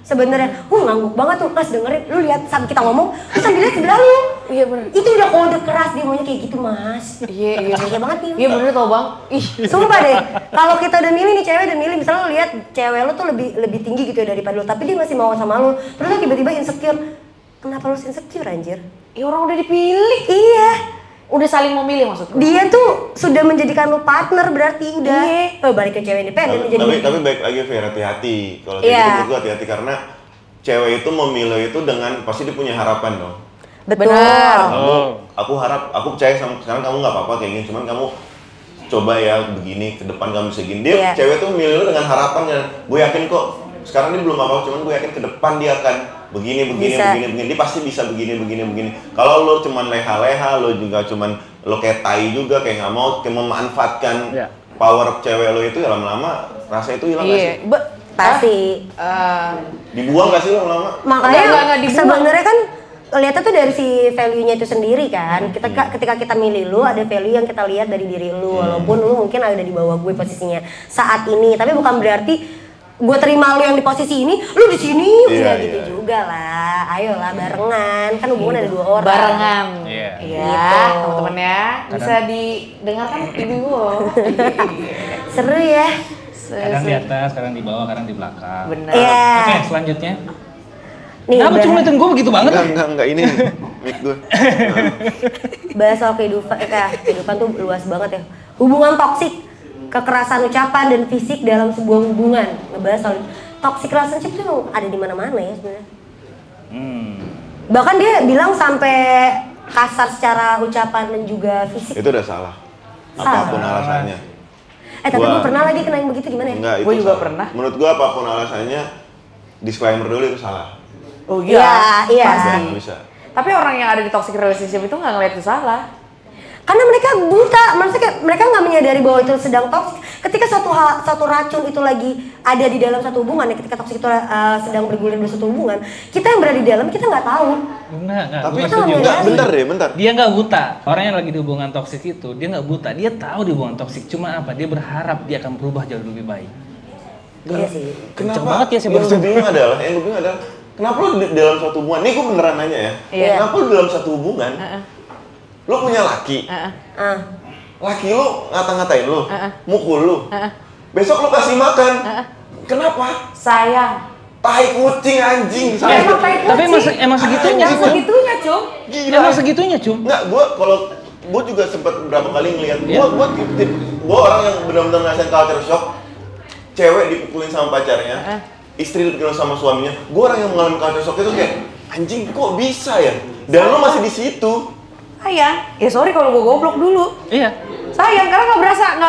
sebenarnya, ngangguk banget tuh, Mas dengerin, lu lihat saat kita ngomong, lu sambil lihat sebelah lu. Iya bener. Itu udah kode keras dia maunya kayak gitu, Mas. Iya. Iya banget nih. Iya bener tau bang. Ih, Sumpah deh, kalau kita udah milih nih, cewek udah milih, misalnya lu lihat cewek lu tuh lebih tinggi gitu ya daripada lu, tapi dia masih mau sama lu, terus lu tiba-tiba insecure. Kenapa lu insecure anjir? ya orang udah dipilih. Iya. Udah saling memilih maksud gue. Dia tuh sudah menjadikan lu partner, berarti udah. Iya. Balik ke cewek independen jadi. Tapi baik lagi Fer, hati-hati. Kalau kayak Iya. gitu menurut gue hati-hati, karena cewek itu memilih itu dengan pasti dia punya harapan dong. Betul. Benar. Aku harap, aku percaya sama sekarang kamu nggak apa-apa kayak gini, cuman kamu coba ya begini, ke depan kamu bisa gini. Dia Iya. cewek tuh memilih lu dengan harapan, dan gue yakin kok sekarang dia belum apa-apa, cuman gue yakin ke depan dia akan begini. Dia pasti bisa begini. Kalau lo cuman leha-leha, lo juga cuman lo kayak tai juga, kayak nggak mau, kayak memanfaatkan power cewek lo itu, ya lama-lama rasa itu hilang nggak sih? Pasti. Dibuang nggak sih lo lama-lama? Makanya sebenarnya kan lihatnya tuh dari si value-nya itu sendiri kan. Ketika kita milih lu, ada value yang kita lihat dari diri lu, walaupun lu mungkin ada di bawah gue posisinya saat ini, tapi bukan berarti gue terima lu yang di posisi ini, lu di sini, gitu juga lah. Ayolah barengan, kan hubungan ada 2 orang. Barengan. Iya. Iya, teman-teman ya. Bisa didengarkan ibu-ibu. Seru ya. Kadang di atas, kadang di bawah, kadang di belakang. Benar. Iya. Oke, selanjutnya. Nih, Kenapa cuma ngeliatin gue begitu banget? Enggak, ini mic gue. bahas soal kehidupan tuh luas banget ya. Hubungan toksik, kekerasan ucapan dan fisik dalam sebuah hubungan. Ngebahas soal toxic relationship tuh ada di mana-mana ya sebenarnya. Bahkan dia bilang sampai kasar secara ucapan dan juga fisik. Itu udah salah. Apapun alasannya. Tapi gue pernah lagi kena yang begitu, gimana ya? Enggak, itu Gue juga salah. pernah. Menurut gue apapun alasannya, disclaimer dulu itu salah. Oh iya. Iya. Nggak bisa. Tapi orang yang ada di toxic relationship itu nggak ngeliat itu salah. Karena mereka buta, maksudnya kayak mereka nggak menyadari bahwa itu sedang toksik. Ketika satu racun itu lagi ada di dalam satu hubungan, ketika toksik itu sedang bergulir di satu hubungan, kita yang berada di dalam kita nggak tahu. Enggak. Tapi Gua setuju. bentar. Dia nggak buta. Orang yang lagi di hubungan toksik itu, dia nggak buta. Dia tahu di hubungan toksik. Cuma apa? Dia berharap dia akan berubah jauh lebih baik. Iya sih. Kenceng banget ya sih yang gue bingung adalah, kenapa lu dalam suatu hubungan? Nih gue beneran nanya ya. Iya. Kenapa lu dalam satu hubungan? Lu punya laki. Laki lu ngata-ngatain lu, mukul lu. Besok lu kasih makan. Kenapa? Sayang. Tai kucing anjing. Ya, emang tai kucing. Tapi emang segitunya. Emang segitunya, Cum. Gila. Emang segitunya, Cum. Enggak, gue juga sempat beberapa kali ngeliat. Gue orang yang benar-benar ngerasain culture shock. Cewek dipukulin sama pacarnya, istri dipukulin sama suaminya. Gue orang yang mengalami culture shock itu kayak anjing kok bisa ya? Dan lo masih di situ. Sayang. Ya sorry kalau gue goblok dulu. Iya. Sayang, karena nggak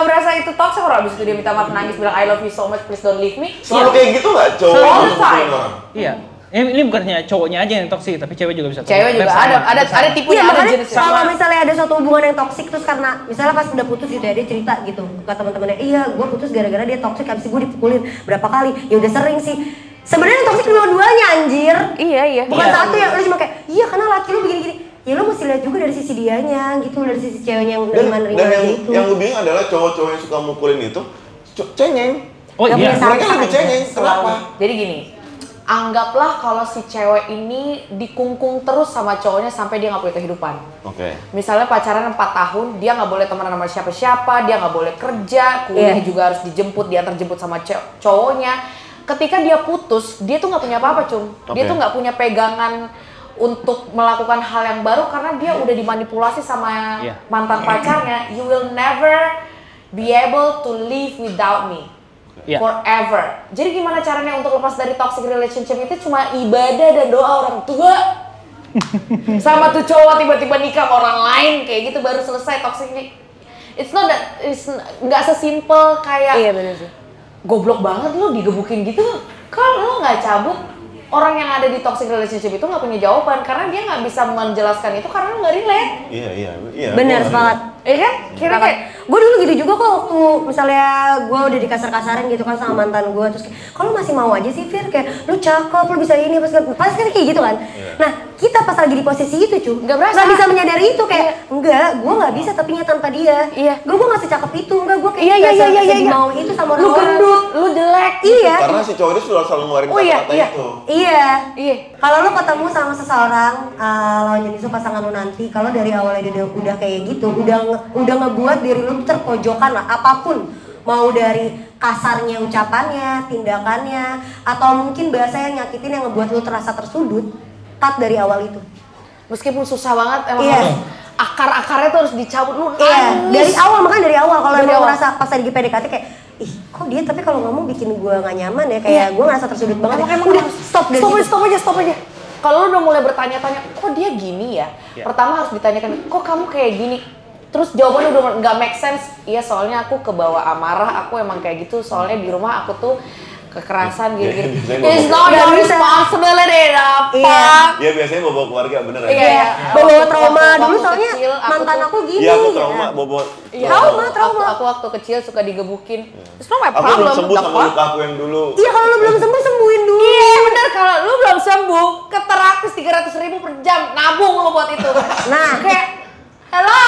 berasa itu toxic. Kalau abis itu dia minta maaf, nangis, bilang I love you so much, please don't leave me. Selalu kayak gitu nggak cowok All yang the time. mukulin orang? Iya. Ini bukannya cowoknya aja yang toksik, tapi cewek juga bisa. Cewek juga ada tipunya, Iya, ada makanya jenis. kalau misalnya ada suatu hubungan yang toksik terus karena misalnya pas udah putus gitu ya, dia cerita gitu ke teman-temannya, iya gue putus gara-gara dia toksik, habis itu gue dipukulin berapa kali, ya udah sering sih. Sebenarnya yang toksik dua-duanya anjir. Iya. Bukan satu yang lu cuma kayak, iya karena laki lu begini-gini. Ya lu mesti lihat juga dari sisi dianya gitu, dari sisi ceweknya yang nerima-nerima gitu. Yang gue bingung adalah cowok-cowok yang suka mukulin itu cengeng. Oh iya. Mereka lebih cengeng. Kenapa? Jadi gini, anggaplah kalau si cewek ini dikungkung terus sama cowoknya sampai dia nggak punya kehidupan. Oke. Misalnya pacaran 4 tahun, dia nggak boleh temenan sama siapa-siapa, dia nggak boleh kerja, kuliah juga harus dijemput, diantar jemput sama cowoknya. Ketika dia putus, dia tuh nggak punya apa-apa, Cum. Dia tuh nggak punya pegangan untuk melakukan hal yang baru karena dia udah dimanipulasi sama mantan pacarnya. You will never be able to live without me. Forever. Jadi gimana caranya untuk lepas dari toxic relationship itu cuma ibadah dan doa orang tua. Sama tuh cowok tiba-tiba nikah sama orang lain kayak gitu baru selesai toxic ini. It's nggak sesimpel kayak bener sih. goblok banget lu digebukin gitu. Kalau lu nggak cabut, orang yang ada di toxic relationship itu nggak punya jawaban karena dia nggak bisa menjelaskan itu karena nggak relate. Iya. Bener banget. Iya kan? Kira kayak Gue dulu gitu juga kok waktu misalnya gue udah dikasar-kasarin gitu kan sama mantan gue, terus kayak, kalau masih mau aja sih Fir, kayak lu cakep, lu bisa ini, pasti kan kayak gitu kan. Nah kita pas lagi di posisi itu Nggak berasa. nggak bisa menyadari itu kayak enggak, gue nggak bisa tapi tanpa dia. Gue nggak secakep itu, enggak gue kayak bisa mau itu sama orang. Lu gendut, lu jelek. Iya. Karena si cowok itu selalu ngeluarin kata-kata itu. Iya. Iya. Kalau lu ketemu sama seseorang lawan jenis lu, pasangan lu nanti, kalau dari awalnya dia udah kayak gitu, udah ngebuat diri lu terpojokan lah, apapun, mau dari kasarnya ucapannya, tindakannya, atau mungkin bahasa yang nyakitin yang ngebuat lu terasa tersudut, cut dari awal itu. Meskipun susah banget emang Iya. harus akar-akarnya tuh harus dicabut lu. Iya, nangis. dari awal, makanya dari awal kalau Dari emang awal. ngerasa pas lagi PDKT kayak, ih kok dia tapi kalau ngomong bikin gue gak nyaman ya, kayak gue ngerasa tersudut banget. Emang Udah harus stop dari situ. stop aja. Kalau lu udah mulai bertanya-tanya, kok dia gini ya? Pertama harus ditanyakan, kok kamu kayak gini? Terus jawabannya udah nggak make sense. Iya soalnya aku kebawa amarah, aku emang kayak gitu. Soalnya di rumah aku tuh kekerasan gitu. Biasanya It's bawa- not your Nggak bisa. responsibility, the Iya. fuck. Iya biasanya bawa keluarga bener ya. Iya. Bawa trauma Waktu dulu soalnya kecil, mantan aku gini. Iya aku trauma bawa. Iya, Trauma. Aku waktu kecil suka digebukin. It's not my Aku belum problem. sembuh the sama fuck. luka aku yang dulu. Iya kalau lu belum sembuh sembuhin dulu. Iya bener, kalau lu belum sembuh ke terapis 300.000 per jam, nabung lu buat itu. Nah. Kayak hello.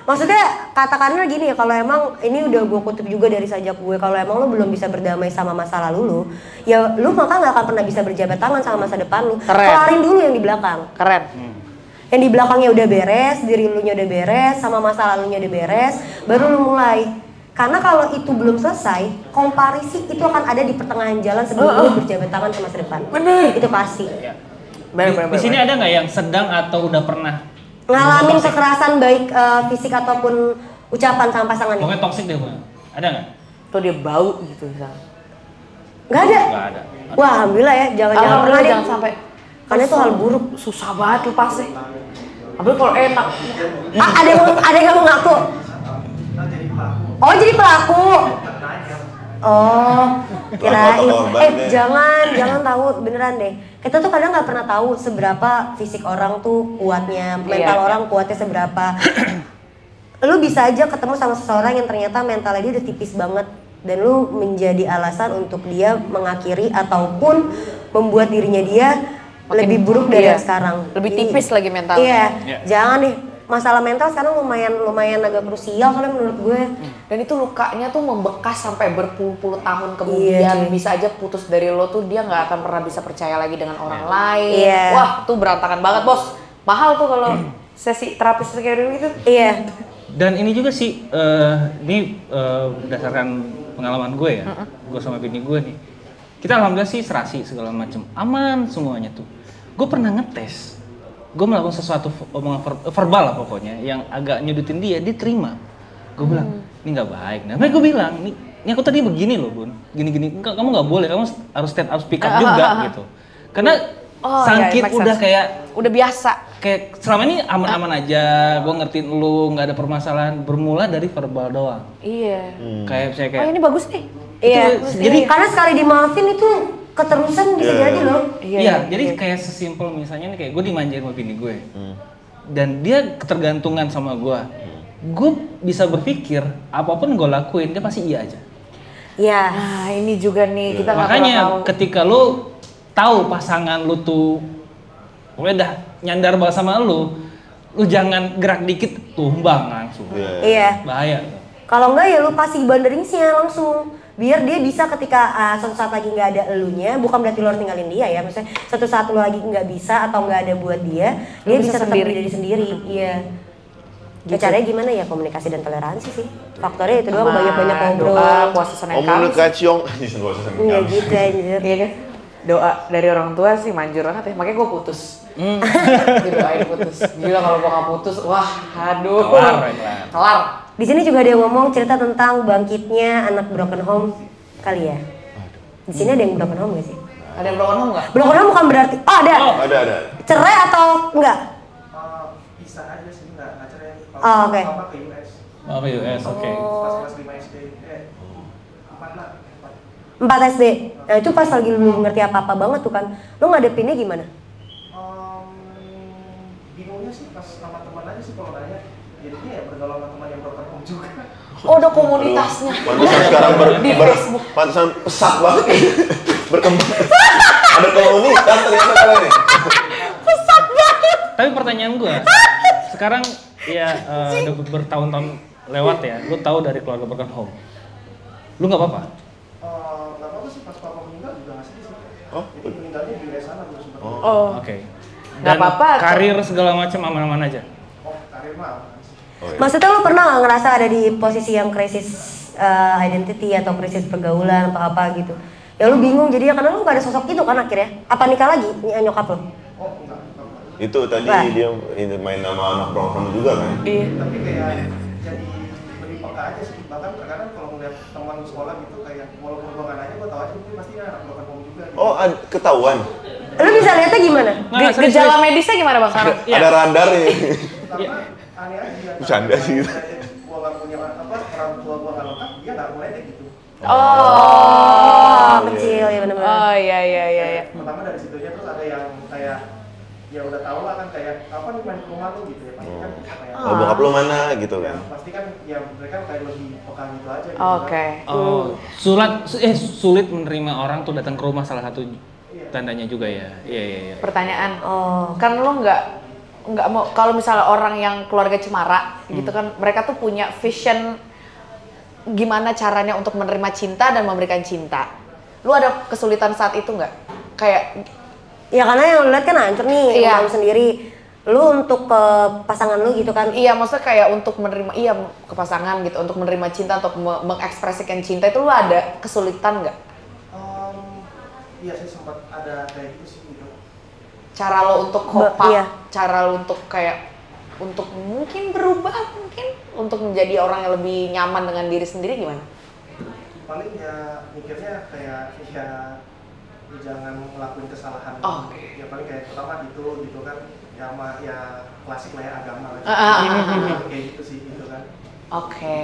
Maksudnya katakanlah gini ya, kalau emang ini udah gue kutip juga dari sajak gue, kalau emang lu belum bisa berdamai sama masa lalu lu, ya lu maka nggak akan pernah bisa berjabat tangan sama masa depan lu. Keren. Kelarin dulu yang di belakang. Keren. Yang di belakangnya udah beres, diri lu nya udah beres, sama masa lalunya udah beres, baru lu mulai. Karena kalau itu belum selesai, komparisi itu akan ada di pertengahan jalan sebelum lu berjabat tangan ke masa depan. Bener. Itu pasti. Di sini ada nggak yang sedang atau udah pernah Ngalamin kekerasan baik fisik ataupun ucapan sama pasangannya. pokoknya toxic deh gue? Ada nggak? Tuh dia bau gitu misalnya. Nggak ada. Nggak ada. Wah, alhamdulillah ya, jangan Alhamdulillah pernah jangan deh. sampai. Karena itu hal buruk. Susah banget lepasnya. Apalagi kalau enak. Ada yang mengaku. Oh, jadi pelaku. Oh, kirain. korban deh. Jangan tahu beneran deh. Kita tuh kadang nggak pernah tahu seberapa fisik orang tuh kuatnya, mental Iya. orang kuatnya seberapa. Lu bisa aja ketemu sama seseorang yang ternyata mentalnya dia udah tipis banget dan lu menjadi alasan untuk dia mengakhiri ataupun membuat dirinya dia Makin- lebih buruk dari iya. yang sekarang. Lebih Jadi- tipis lagi mentalnya. Iya, Iya. jangan deh. Masalah mental sekarang lumayan agak krusial soalnya menurut gue. Dan itu lukanya tuh membekas sampai berpuluh-puluh tahun kemudian. Iya, cuy. Bisa aja putus dari lo tuh dia nggak akan pernah bisa percaya lagi dengan orang lain. Iya. Wah, tuh berantakan banget, Bos. Mahal tuh kalau sesi terapis kayak gitu. Iya. Dan ini juga sih, ini berdasarkan pengalaman gue ya, gue sama bini gue nih. Kita alhamdulillah sih serasi segala macam, aman semuanya tuh. Gue pernah ngetes, gue melakukan sesuatu omongan verbal lah pokoknya, yang agak nyudutin dia terima. Gue bilang, ini nggak baik. Nah, gue bilang, ini aku tadi begini loh bun, gini-gini, kamu nggak boleh, kamu harus speak up juga gitu. Karena sangkit iya, udah kayak udah biasa. kayak selama ini aman-aman aja, gue ngertiin lu, nggak ada permasalahan, bermula dari verbal doang. Iya. Kayak saya kayak Oh ini bagus nih. Iya. jadi- Karena sekali dimaafin itu keterusan bisa Iya. jadi loh. iya, jadi kayak sesimpel misalnya nih kayak gue dimanjain sama bini gue, dan dia ketergantungan sama gue bisa berpikir apapun gue lakuin dia pasti iya aja. Iya. Nah ini juga nih kita nggak Makanya pernah tahu. ketika lu tahu pasangan lu tuh udah nyandar banget sama lu jangan gerak dikit tumbang langsung. Iya. Bahaya. Kalau enggak ya lu pasti boundaringsnya langsung. Biar dia bisa ketika suatu saat lagi nggak ada elunya, bukan berarti lu harus tinggalin dia ya. Maksudnya suatu saat lu lagi nggak bisa atau nggak ada buat dia, Lu dia bisa bisa tetap sendiri. berdiri sendiri. Iya. Ya, Gitu. caranya gimana ya? Komunikasi dan toleransi sih. Faktornya itu doang, Sama banyak-banyak ngobrol. Doa, puasa Senin Kamis. Komunikasiong, puasa Senin Enggak Kamis. gitu anjir. Iya kan? Doa dari orang tua sih manjur banget ya. Makanya gue putus. Didoain putus. Gila kalau gue gak putus, wah aduh. Kelar. Di sini juga ada yang ngomong cerita tentang bangkitnya anak broken home kali ya. Di sini ada yang broken home gak sih? Ada yang broken home gak? Broken home bukan berarti ada. Ada. Cerai atau enggak? Bisa aja sih, nggak cerai. Oh, oke. Mama ke US, Oh, US, oke. pas kelas 5 SD, 4 lah, 4. 4 SD. Nah itu pas lagi lu ngerti apa-apa banget tuh kan. Lu ngadepinnya gimana? Bingungnya sih pas sama teman aja sih kalau nanya, jadinya ya bergaul sama teman yang broken home juga. Oh ada komunitasnya. Pantesan sekarang Di Facebook. pantesan pesat banget berkembang. Ada komunitas ternyata kalian nih. Tapi pertanyaan gue, sekarang ya udah bertahun-tahun lewat ya, lu tahu dari keluarga broken home, lu nggak apa-apa? Nggak apa-apa sih, pas papa meninggal juga nggak sedih sih. Oh, Jadi meninggalnya di US sana belum sempat. Oh. Oke. Nggak Dan apa-apa. karir segala macam aman-aman aja. Karir mah. Oh, iya. Maksudnya lu pernah gak ngerasa ada di posisi yang krisis identity atau krisis pergaulan atau apa gitu? Ya lu bingung jadinya karena lu gak ada sosok itu kan akhirnya. Apa nikah lagi nyokap lu? Oh enggak. Itu tadi Wah. dia ini main nama anak broken juga kan? Iya. Tapi kayak jadi lebih peka aja sih. Bahkan terkadang kalau ngeliat teman sekolah gitu kayak walaupun gua nggak nanya, gua tahu aja mungkin pasti anak broken home juga. Gitu. Oh, ketahuan. Lu bisa lihatnya gimana? Nggak, serius, Gejala serius. medisnya gimana Bang sekarang? Iya. Ada radar nih. Karena aneh aja. Bercanda sih gitu. Gua nggak punya apa, orang tua gua nggak lengkap, dia nggak mulai deh gitu. Oh, kecil. ya udah tau lah kan kayak apa nih main ke rumah lu gitu ya pasti kan kayak bokap lu mana gitu ya, kan. pasti kan ya mereka kayak lebih peka gitu aja gitu Oke. Sulit menerima orang tuh datang ke rumah, salah satu tandanya juga ya. Iya. Pertanyaan. Kan lu nggak mau, kalau misalnya orang yang keluarga cemara gitu kan, mereka tuh punya vision gimana caranya untuk menerima cinta dan memberikan cinta. Lu ada kesulitan saat itu nggak? Kayak Ya karena yang lu lihat kan hancur nih, Iya. lu sendiri. Lu untuk ke pasangan lu gitu kan. iya, maksudnya kayak untuk menerima, ke pasangan gitu, untuk menerima cinta, untuk mengekspresikan cinta itu lu ada kesulitan nggak? Iya sih sempat ada kayak gitu sih gitu. Cara lo untuk cope up, Iya. cara lo untuk kayak untuk mungkin berubah, mungkin untuk menjadi orang yang lebih nyaman dengan diri sendiri gimana? Paling ya mikirnya kayak ya jangan ngelakuin kesalahan. Oke. Ya paling kayak pertama gitu kan ya klasik lah ya agama lah. Kayak gitu sih gitu kan. Oke.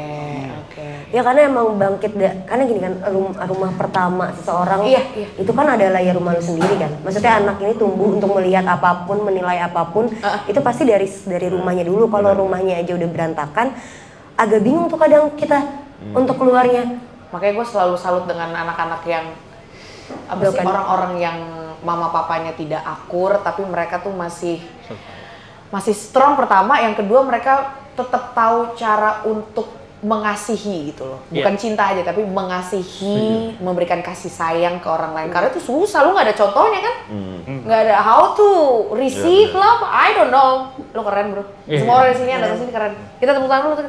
Ya karena emang bangkit karena gini kan rumah pertama seseorang Iya. itu kan adalah ya rumah lu sendiri kan. Maksudnya anak ini tumbuh untuk melihat apapun, menilai apapun itu pasti dari rumahnya dulu. Kalau rumahnya aja udah berantakan, agak bingung tuh kadang kita untuk keluarnya. Makanya gue selalu salut dengan anak-anak yang orang-orang yang mama papanya tidak akur, tapi mereka tuh masih strong pertama. Yang kedua mereka tetap tahu cara untuk mengasihi gitu loh, bukan cinta aja tapi mengasihi, memberikan kasih sayang ke orang lain. Karena itu susah, lu nggak ada contohnya kan, nggak ada how to receive love. I don't know. Lu keren bro. Semua orang di sini ada di sini keren. Kita tepuk tangan dulu.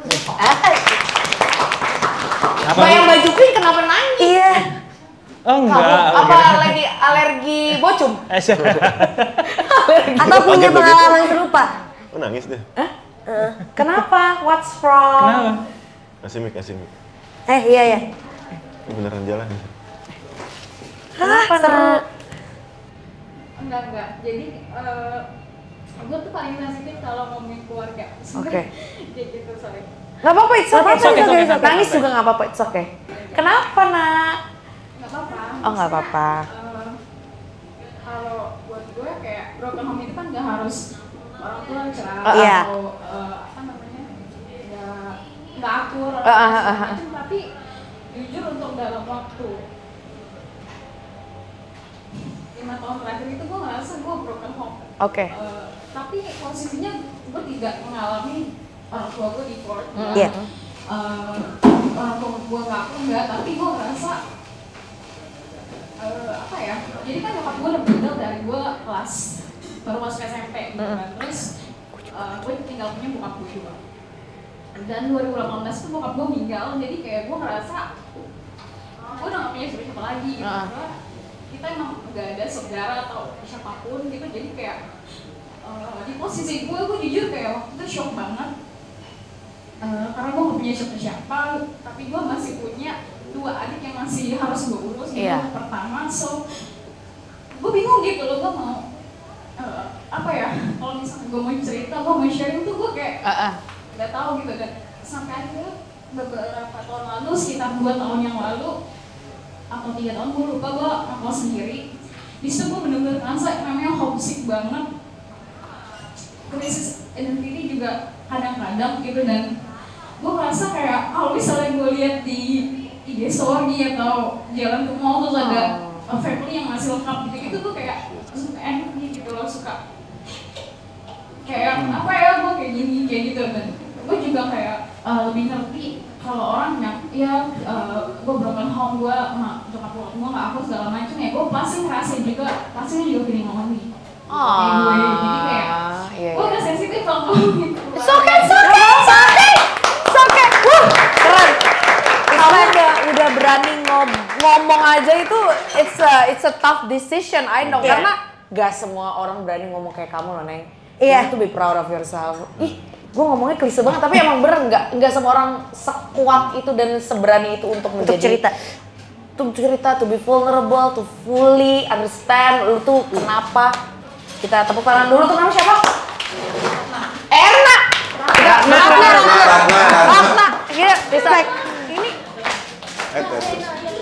Bayang baju pink kenapa nangis? Iya. Oh enggak. Kamu apa lagi alergi bocum? Atau punya pengalaman serupa? Oh nangis deh. Kenapa? What's wrong? Kenapa? Kasih mic. Iya. Ini beneran jalan. Kenapa nak? Enggak. Jadi gue tuh paling sensitif kalau ngomongin keluarga. Oke. Jadi gitu, sorry. Nggak apa-apa, it's okay. It's okay. Nangis juga nggak apa-apa, it's okay. Kenapa nak? Nggak apa-apa. Oh nggak apa-apa. Kalau buat gue kayak broken home itu kan nggak harus orang tua cerai Iya. atau apa namanya nggak akur atau segala macam, tapi jujur untuk dalam waktu 5 tahun terakhir itu gue ngerasa gue broken home. Oke. Tapi posisinya gue tidak mengalami orang tua gue divorce. Iya. Orang tua gue nggak akur enggak, tapi gue ngerasa apa ya? Jadi kan nyokap gue udah meninggal dari gue kelas baru masuk SMP gitu kan. Terus gue tinggal punya bokap gue juga. Dan 2018 itu bokap gue meninggal, jadi kayak gue ngerasa gue udah gak punya siapa lagi gitu. Karena kita emang gak ada saudara atau siapapun gitu, jadi kayak di posisi gue jujur kayak waktu itu shock banget. Karena gue gak punya siapa-siapa, tapi gue masih punya 2 adik yang masih harus gue urus gitu. Pertama, so gue bingung gitu loh, gue mau apa ya, kalau misalnya gue mau cerita, gue mau sharing tuh gue kayak gak tahu gitu. Dan sampai akhirnya beberapa tahun lalu, sekitar 2 tahun yang lalu atau 3 tahun, gue lupa, gue ngekos sendiri. Di situ gue bener-bener ngerasa namanya homesick banget, krisis identity juga kadang-kadang gitu. Dan gue ngerasa kayak kalau misalnya gue lihat di IG story atau jalan ke mall terus ada family yang masih lengkap gitu-gitu, gue kayak suka enak gitu loh, suka kayak apa ya, gue kayak gini kayak gitu. Dan gue juga kayak lebih ngerti kalau orang yang gue broken home, gue nyokap gue nggak aku segala macam ya, gue pasti ngerasain juga, pastinya juga feeling lonely. Kayak gue, jadi kayak gue udah sensitif kalau gitu. It's okay. Keren. Kamu udah berani ngomong aja itu, it's a tough decision, I know. Karena gak semua orang berani ngomong kayak kamu loh, Neng. Iya. To be proud of yourself. Ih, gue ngomongnya klise banget, tapi emang bener nggak semua orang sekuat itu dan seberani itu untuk menjadi cerita, to be vulnerable, to fully understand lu tuh kenapa. Kita tepuk tangan dulu tuh, nama siapa? Erna. Ratna. Iya, respect. Ini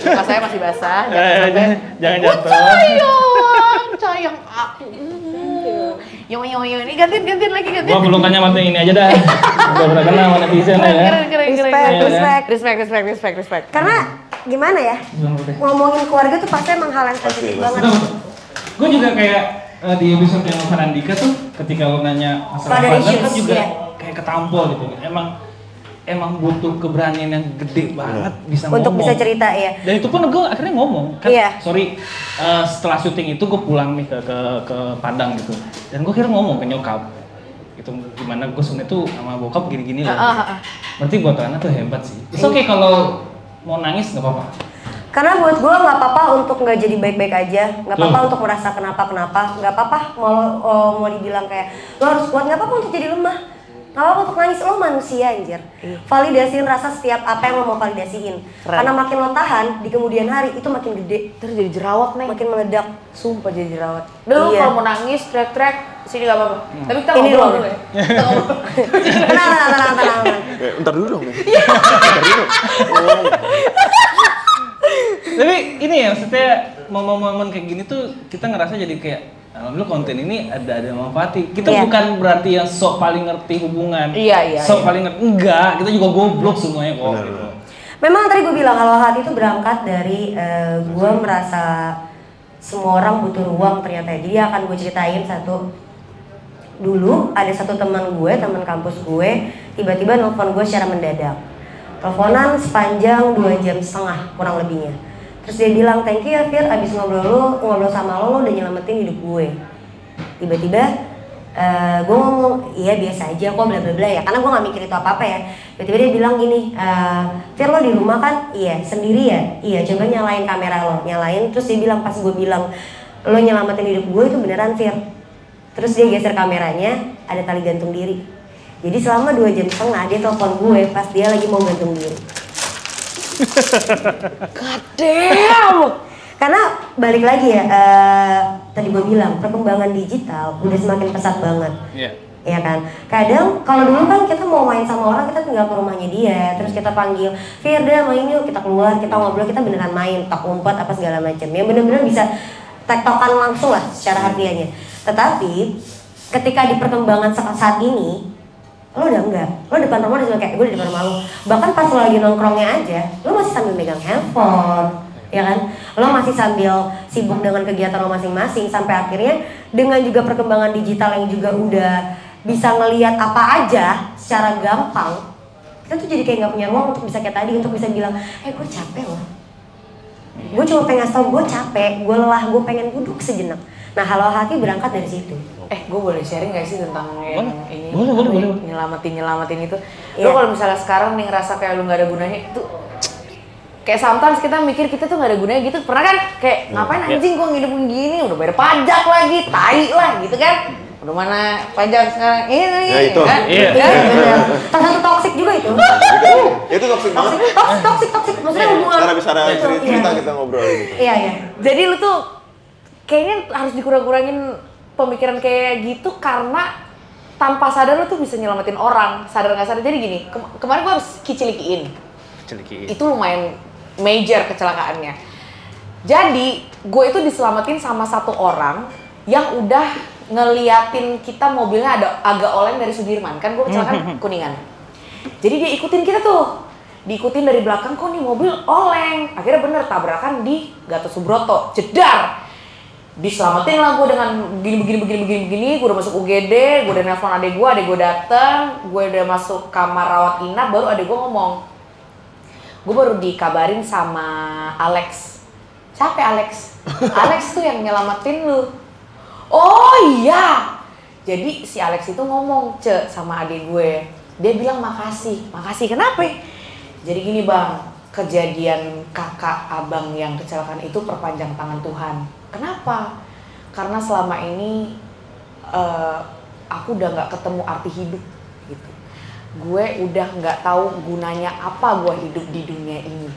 muka saya masih basah, jangan sampai. Jangan jatuh. Sayang aku. Yo ini gantian lagi. Gua belum tanya sama ini aja dah. Gua pernah kenal sama netizen ya. Respect. Karena gimana ya? Ngomongin keluarga tuh pasti emang hal yang sensitif banget. Gue juga kayak di episode yang sama Randika tuh ketika lo nanya masalah Father father issues, kan juga ya. kayak ketampol gitu. Emang butuh keberanian yang gede banget bisa ngomong. Untuk bisa cerita ya. Dan itu pun gue akhirnya ngomong kan. Iya. Sorry, setelah syuting itu gue pulang nih ke Padang gitu. Dan gue akhirnya ngomong ke nyokap. Itu gimana gue sebenarnya tuh sama bokap gini-gini loh. Berarti buat Rana tuh hebat sih. It's okay kalau mau nangis nggak apa-apa. Karena buat gue nggak apa-apa untuk nggak jadi baik-baik aja, nggak apa-apa untuk merasa kenapa, nggak apa-apa mau dibilang kayak lo harus kuat, nggak apa-apa untuk jadi lemah, nggak apa-apa untuk nangis, lo manusia anjir. Validasiin rasa setiap apa yang lo mau validasiin. Karena makin lo tahan di kemudian hari itu makin gede, Terus jadi jerawat nih. makin meledak. Sumpah jadi jerawat. Udah lu Iya. kalau mau nangis, teriak-teriak, sini gak apa-apa. Tapi kita Ini ngobrol dulu. dulu ya. Kita ngobrol. Tenang. Ntar dulu dong. Ntar dulu. Tapi ini ya, maksudnya momen-momen kayak gini tuh kita ngerasa jadi kayak alhamdulillah konten ini ada manfaatnya. Kita Iya. bukan berarti yang sok paling ngerti hubungan. Iya. Paling ngerti enggak, kita juga goblok semuanya kok Benar, gitu. Memang tadi gue bilang kalau hati itu berangkat dari gue merasa semua orang butuh ruang ternyata. Jadi akan gue ceritain satu. Dulu ada satu teman kampus gue, tiba-tiba nelfon gue secara mendadak. Teleponan sepanjang 2,5 jam kurang lebihnya. Terus dia bilang, thank you ya Fir, abis ngobrol sama lo udah nyelamatin hidup gue. Tiba-tiba gue ngomong, iya biasa aja kok bla bla bla ya, karena gue gak mikir itu apa-apa ya. Tiba-tiba dia bilang gini, Fir lo di rumah kan? Iya, sendiri ya? Iya, coba nyalain kamera lo, nyalain. Terus dia bilang, pas gue bilang, lo nyelamatin hidup gue itu beneran Fir. Terus dia geser kameranya, ada tali gantung diri. Jadi selama 2,5 jam dia telepon gue pas dia lagi mau gantung diri. God damn! Karena balik lagi ya, tadi gue bilang perkembangan digital udah semakin pesat banget. Iya. Ya kan, kadang kalau dulu kan kita mau main sama orang kita tinggal ke rumahnya dia, terus kita panggil Firda main yuk, kita keluar, kita ngobrol, kita beneran main, tok umpet apa segala macam, yang bener-bener bisa tektokan langsung lah secara harfiahnya. Tetapi ketika di perkembangan saat ini, lo udah enggak, lo depan rumah udah kayak gue di depan rumah lo, bahkan pas lo lagi nongkrongnya aja, lo masih sambil megang handphone, ya kan, lo masih sambil sibuk dengan kegiatan lo masing-masing, sampai akhirnya dengan juga perkembangan digital yang juga udah bisa ngelihat apa aja secara gampang, kita tuh jadi kayak nggak punya ruang untuk bisa kayak tadi, untuk bisa bilang, gue capek loh, gue cuma pengen tau gue capek, gue lelah, gue pengen duduk sejenak. Nah, Halo Hati berangkat dari situ. Gue boleh sharing gak sih tentang yang ini? Boleh. Nyelamatin itu. Iya. Lo kalau misalnya sekarang nih ngerasa kayak lu gak ada gunanya, itu kayak sometimes kita mikir kita tuh gak ada gunanya gitu. Pernah kan? Kayak ngapain anjing gua ngidupin gini, udah bayar pajak lagi, tai lah gitu kan. Udah mana pajak sekarang ini. Ya, itu. Kan? Iya. Gitu kan? Salah satu toksik juga itu. Itu toksik banget. Toksik. Maksudnya hubungan. Karena bisa ada Itu, cerita iya. kita ngobrol gitu. Iya. Jadi lu tuh kayaknya harus dikurang-kurangin pemikiran kayak gitu, karena tanpa sadar lu tuh bisa nyelamatin orang, sadar nggak sadar. Jadi gini, kemarin gua harus kicilikiin. Itu lumayan major kecelakaannya. Jadi gue itu diselamatin sama satu orang yang udah ngeliatin kita mobilnya agak oleng dari Sudirman, kan gue kecelakaan Kuningan. Jadi dia ikutin kita tuh, diikutin dari belakang, kok nih mobil oleng. Akhirnya bener tabrakan di Gatot Subroto, jedar. Diselamatin lah gue dengan begini, gue udah masuk UGD, gue udah nelfon adek gue dateng, gue udah masuk kamar rawat inap, baru adek gue ngomong, gue baru dikabarin sama Alex. Siapa Alex? Alex tuh yang nyelamatin lu. Oh iya. Jadi si Alex itu ngomong sama adik gue, dia bilang makasih kenapa? Jadi gini bang, kejadian kakak abang yang kecelakaan itu perpanjang tangan Tuhan. Kenapa? Karena selama ini aku udah nggak ketemu arti hidup gitu. Gue udah nggak tahu gunanya apa gue hidup di dunia ini.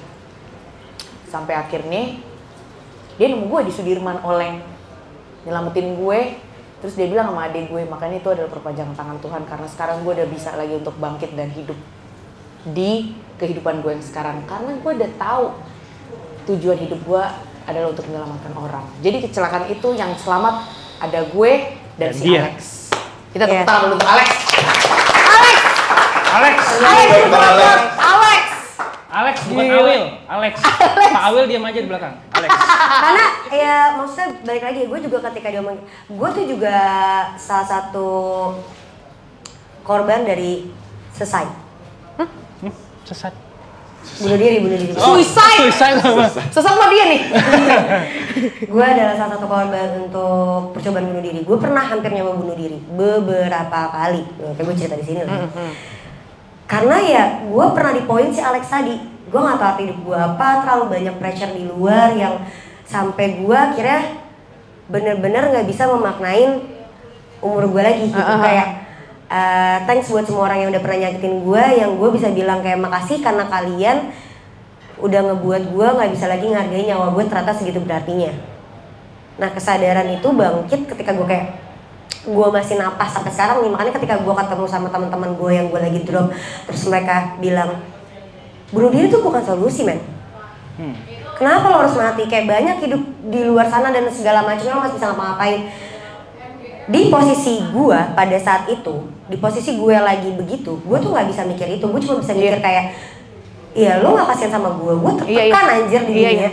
Sampai akhirnya dia nemu gue di Sudirman oleng, nyelamatin gue. Terus dia bilang sama adik gue, makanya itu adalah perpanjangan tangan Tuhan, karena sekarang gue udah bisa lagi untuk bangkit dan hidup di kehidupan gue yang sekarang. Karena gue udah tahu tujuan hidup gue adalah untuk menyelamatkan orang. Jadi kecelakaan itu yang selamat ada gue dan si dia. Alex. Kita tepuk Iya. tangan dulu untuk Alex. Alex, bukan Gila. Awil. Alex. Pak Awil diam aja di belakang. Alex. Karena ya maksudnya balik lagi, gue juga ketika dia ngomong, gue tuh juga salah satu korban dari sesat. Sesat. Bunuh diri. Suicide. Suicide apa? Sesat mah dia nih. Gue adalah salah satu korban untuk percobaan bunuh diri. Gue pernah hampir nyoba bunuh diri beberapa kali. Kayak gue cerita di sini lah. Karena ya gue pernah di poin si Alex tadi. Gue nggak tahu arti hidup gue apa, terlalu banyak pressure di luar yang sampai gue akhirnya bener-bener nggak bisa memaknain umur gue lagi gitu. Kayak thanks buat semua orang yang udah pernah nyakitin gue, yang gue bisa bilang kayak makasih karena kalian udah ngebuat gue nggak bisa lagi ngargain nyawa gue ternyata segitu berartinya. Nah kesadaran itu bangkit ketika gue kayak gue masih napas sampai sekarang nih, makanya ketika gue ketemu sama teman-teman gue yang gue lagi drop, terus mereka bilang bunuh diri tuh bukan solusi men. Kenapa lo harus mati? Kayak banyak hidup di luar sana dan segala macamnya, lo masih bisa ngapa-ngapain. Di posisi gue pada saat itu, di posisi gue lagi begitu, gue tuh nggak bisa mikir itu. Gue cuma bisa mikir kayak, iya lo nggak kasihan sama gue tertekan anjir di dunia.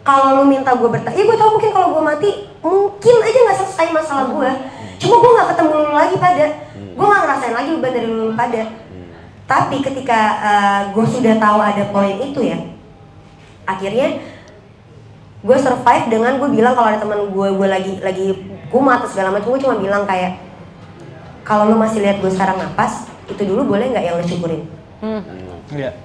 Kalau lo minta gue ya gue tau mungkin kalau gue mati, mungkin aja nggak selesai masalah gue. Cuma gue nggak ketemu lo lagi pada, gue nggak ngerasain lagi beban dari lo pada. Tapi ketika gue sudah tahu ada poin itu ya, akhirnya gue survive dengan gue bilang kalau ada teman gue lagi kumat atau segala macam, gue cuma bilang kayak kalau lo masih lihat gue sekarang napas, itu dulu boleh nggak yang lo syukurin? Iya.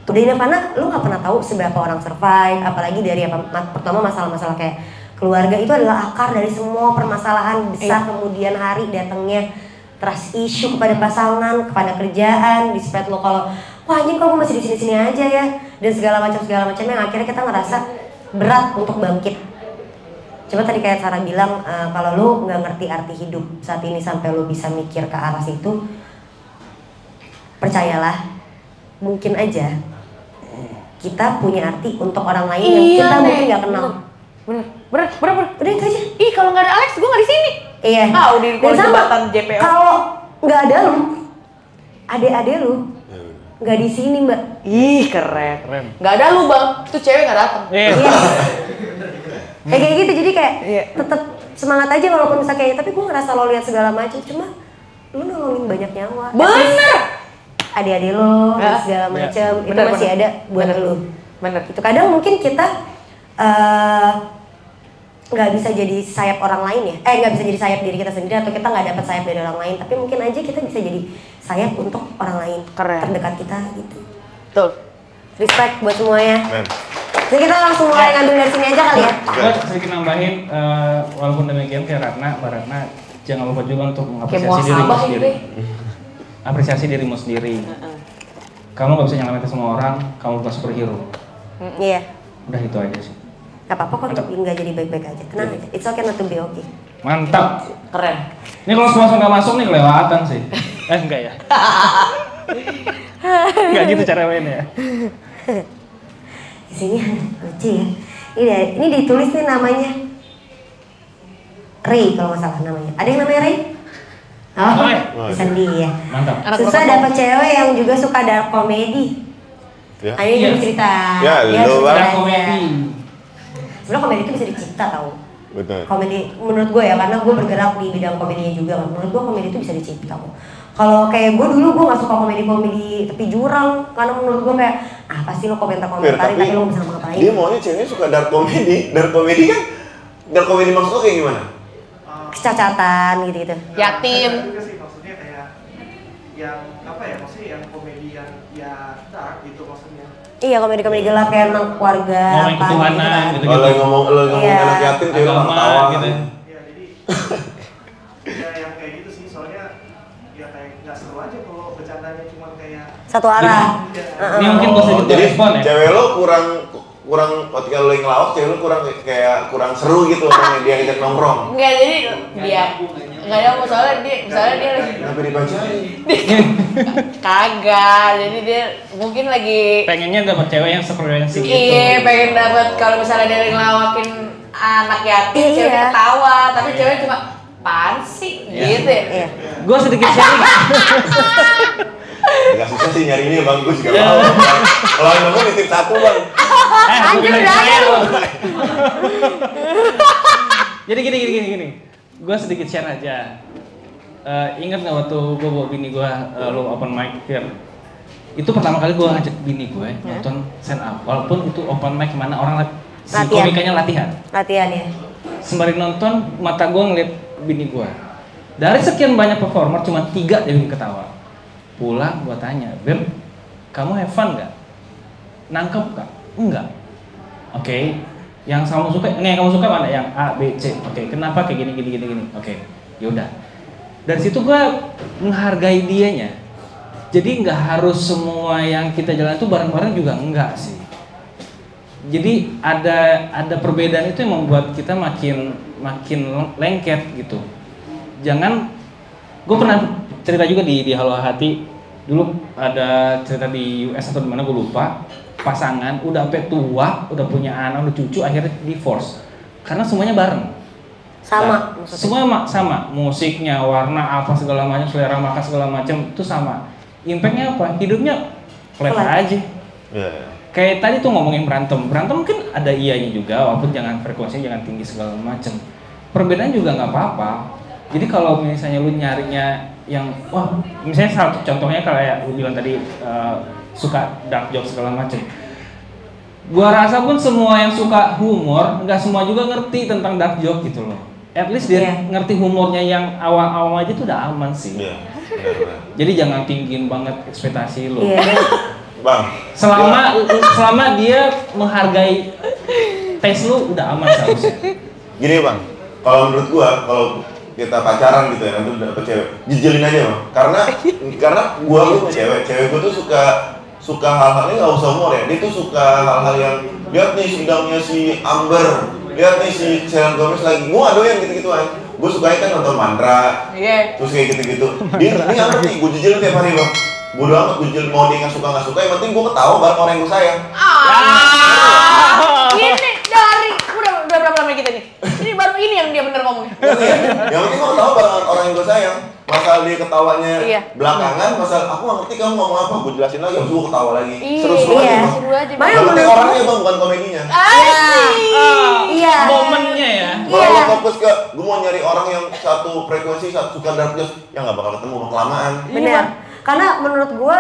Udah karena lo nggak pernah tahu seberapa orang survive, apalagi dari pertama masalah-masalah kayak keluarga itu adalah akar dari semua permasalahan besar. Kemudian hari datangnya trust issue kepada pasangan, kepada kerjaan, di spread lo kalau wah anjing kok gue masih di sini-sini aja ya, dan segala macam yang akhirnya kita ngerasa berat untuk bangkit. Coba tadi kayak Sarah bilang, kalau lo nggak ngerti arti hidup saat ini sampai lo bisa mikir ke arah situ, percayalah mungkin aja kita punya arti untuk orang lain yang kita mungkin nggak kenal. Bener. Udah itu aja. Ih kalau nggak ada Alex gue nggak di sini. Iya. Udah di Dan sama, jembatan JPO. kalau nggak ada lu, adik-adik lu nggak di sini mbak. Ih keren. Nggak ada lu bang, itu cewek nggak datang. Iya. Kayak gitu, jadi kayak Iya. tetap semangat aja walaupun misalnya kayak, tapi gue ngerasa lo lihat segala macam, cuma lu nolongin banyak nyawa. Bener. Adik-adik lo Ya. segala macam itu Bener, masih bener. ada buat Bener. lu. Bener. Itu kadang mungkin kita nggak bisa jadi sayap orang lain ya, nggak bisa jadi sayap diri kita sendiri, atau kita nggak dapat sayap dari orang lain, tapi mungkin aja kita bisa jadi sayap untuk orang lain. Keren. Terdekat kita gitu. Betul. Respect buat semuanya. Men. Jadi kita langsung mulai ngambil dari sini aja kali ya. Gue sedikit nambahin, walaupun demikian kayak Mbak Ratna, jangan lupa juga untuk Kayak mengapresiasi dirimu muhasabah sendiri. ini. Apresiasi dirimu sendiri. Kamu gak bisa nyelamatin semua orang, kamu bukan superhero. Iya. Udah itu aja sih. Gak apa-apa kok nggak jadi baik-baik aja. Tenang aja. It's okay not to be okay. Mantap. Keren. Ini kalau semua nggak masuk nih kelewatan sih. Enggak ya. Enggak gitu cara mainnya. Di sini lucu ya. Ini ditulis nih namanya Ray kalau nggak salah namanya. Ada yang namanya Ray? Oh, Ray. Sandi ya. Mantap. Anak Susah rokok. dapet cewek yang juga suka dark comedy. Ya. Ayo Iya. jadi cerita. Ya, Dia lu, cerita Bang. aja. Komedi. Sebenarnya komedi itu bisa dicipta tau. Betul. Komedi menurut gue ya, karena gue bergerak di bidang komedinya juga kan. Menurut gue komedi itu bisa dicipta kok. Kalau kayak gue dulu gue nggak suka komedi tepi jurang, karena menurut gue kayak apa sih lo komentar-komentarin tapi lo bisa ngapain? dia maunya ceweknya suka dark comedy. Dark comedy kan, dark comedy maksudnya kayak gimana? Kecacatan gitu-gitu. Yatim. Juga sih maksudnya kayak yang apa ya, maksudnya yang komedi yang ya dark gitu maksudnya. Iya, komedi-komedi gelap kayak tentang keluarga Ngomongin apa ketuhanan kan. gitu. Kalau lo ngomong Iya. anak yatim, cewek lo Agama, ketawa gitu. Ya jadi ya yang kayak gitu sih, soalnya ya kayak nggak seru aja kalau bercandanya cuma kayak Satu arah. Ini mungkin gue sedikit Jadi respon ya. cewek lo kurang ketika lo yang ngelawak, cewek lo kurang seru gitu orangnya, dia ngajak nongkrong. Enggak, jadi dia enggak ada soalnya dia lagi Kenapa dipacarin? kagak. Jadi dia mungkin lagi Pengennya dapet cewek yang sefrekuensi gitu. iya pengen dapat kalau misalnya dia ngelawakin anak yatim, Iya. cewek ketawa, tapi cewek cuma apaan sih? Iya. Gitu ya? Iya. Gue sedikit sharing. Agak susah sih nyari ini bang, gue juga mau. Kalau yang mau nitip satu bang. Anjir, udah aja lu. Jadi gini. Gue sedikit share aja. Ingat nggak waktu gue bawa bini gue lo open mic here? Itu pertama kali gue ngajak bini gue nonton stand up. Walaupun itu open mic mana orang si Latihan. komikanya latihan. Latihan ya. Sembari nonton, mata gue ngeliat bini gue. Dari sekian banyak performer, cuma 3 yang ketawa. Pulang gue tanya, Beb, kamu have fun nggak? Nangkep nggak? Enggak. Oke. Yang kamu suka, yang kamu suka mana? Yang A, B, C. Oke. Kenapa kayak gini? Oke. Yaudah. Dari situ gue menghargai dianya. Jadi nggak harus semua yang kita jalan itu bareng-bareng juga enggak sih. Jadi ada perbedaan itu yang membuat kita makin lengket gitu. Jangan, gue pernah cerita juga di Halo Hati, dulu ada cerita di US atau di mana gue lupa, pasangan udah sampai tua, udah punya anak, udah cucu, akhirnya divorce karena semuanya bareng. Sama. Nah, semua sama, musiknya, warna apa segala macam, selera makan segala macam itu sama. Impactnya apa? Hidupnya flat aja. Iya. Kayak tadi tuh ngomongin berantem mungkin ada iyanya juga, walaupun jangan frekuensinya jangan tinggi segala macam. Perbedaan juga nggak apa-apa. Jadi kalau misalnya lu nyarinya yang, wah, misalnya satu contohnya kayak lu bilang tadi suka dark joke segala macam. Gua rasa pun semua yang suka humor, nggak semua juga ngerti tentang dark joke gitu loh. At least dia ngerti humornya yang awam-awam aja tuh udah aman sih. Iya. Benar. Jadi jangan tinggiin banget ekspektasi lu. Iya. Bang. Selama dia menghargai tes lu udah aman seharusnya. Gini bang, kalau menurut gua kalau kita pacaran gitu ya nanti udah dapet cewek, jijelin aja bang. Karena gua tuh cewek gua tuh suka hal-hal ini nggak usah humor ya. Dia tuh suka hal-hal yang lihat nih sidangnya si Amber, lihat nih si Selena Gomez lagi. Gua doyan gitu-gituan. Gua sukanya kan nonton Mandra, terus kayak gitu-gitu. Ini apa nih? Gua jijelin tiap hari bang. Bodo amat gue jual, mau dia nggak suka, yang penting gue ketawa bareng orang yang gue sayang. Ini dari udah berapa lama kita nih? Ini baru ini yang dia bener ngomongin. Yang penting gue ketawa bareng orang yang gue sayang. Masalah dia ketawanya belakangan, masalah aku nggak ngerti kamu ngomong apa, gue jelasin lagi, gue ketawa lagi. Seru-seru aja bang. Yang penting orangnya bang, bukan komedinya. Iya. Momennya ya. Kalau lo fokus ke, gue mau nyari orang yang satu frekuensi, suka dark jokes, ya nggak bakal ketemu bang, kelamaan. Benar. Karena menurut gue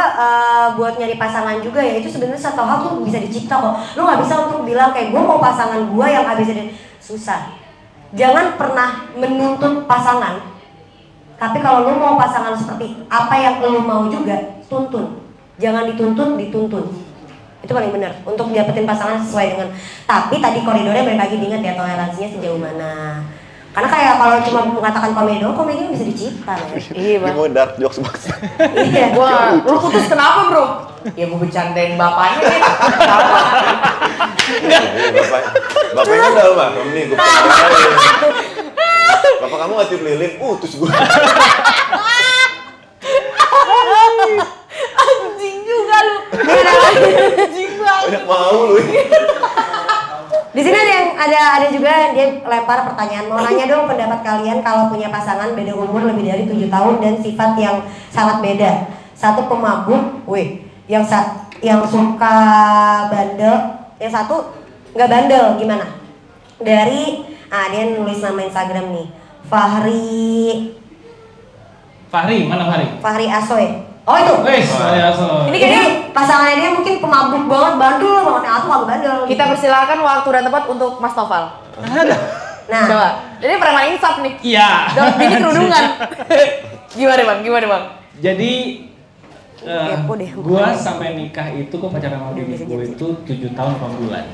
buat nyari pasangan juga ya itu sebenarnya satu hal tuh bisa dicipta kok. Lu nggak bisa untuk bilang kayak gue mau pasangan gue yang habis jadi susah. Jangan pernah menuntut pasangan. Tapi kalau lu mau pasangan seperti apa yang lu mau juga tuntun. Jangan dituntut, dituntun. Itu paling benar untuk dapetin pasangan sesuai dengan. Tapi tadi koridornya balik lagi diingat ya toleransinya sejauh mana. Karena kayak kalau cuma mengatakan komedi doang, komedi bisa dicipta ya. Iya bang. Dia mau dark jokes banget. Iya. Lu putus kenapa bro? Ya gue bercandain bapaknya nih. Bapaknya udah mah, kamu nih gue bapak kamu nggak tiup lilin, putus gue. Anjing juga lu. Anjing banget. Banyak mau lu. Di sini ada juga dia lempar pertanyaan, mau nanya dong pendapat kalian kalau punya pasangan beda umur lebih dari 7 tahun dan sifat yang sangat beda. Satu pemabuk, yang suka bandel, yang satu nggak bandel, gimana? Dari dia nulis nama Instagram nih, Fahri, mana Fahri? Fahri Asoy. Oh itu. Wes, Fahri Asoy. Ini kayaknya pasangannya dia mungkin pemabuk banget, bandel banget. Yang aku nggak bandel. Kita persilakan waktu dan tempat untuk Mas Noval. Nah, Coba. Jadi preman insaf nih. Iya. Dan bini kerudungan. Gimana bang? Jadi Kepo deh. gua sampai nikah itu gua pacaran sama bini gua itu 7 tahun 8 bulan.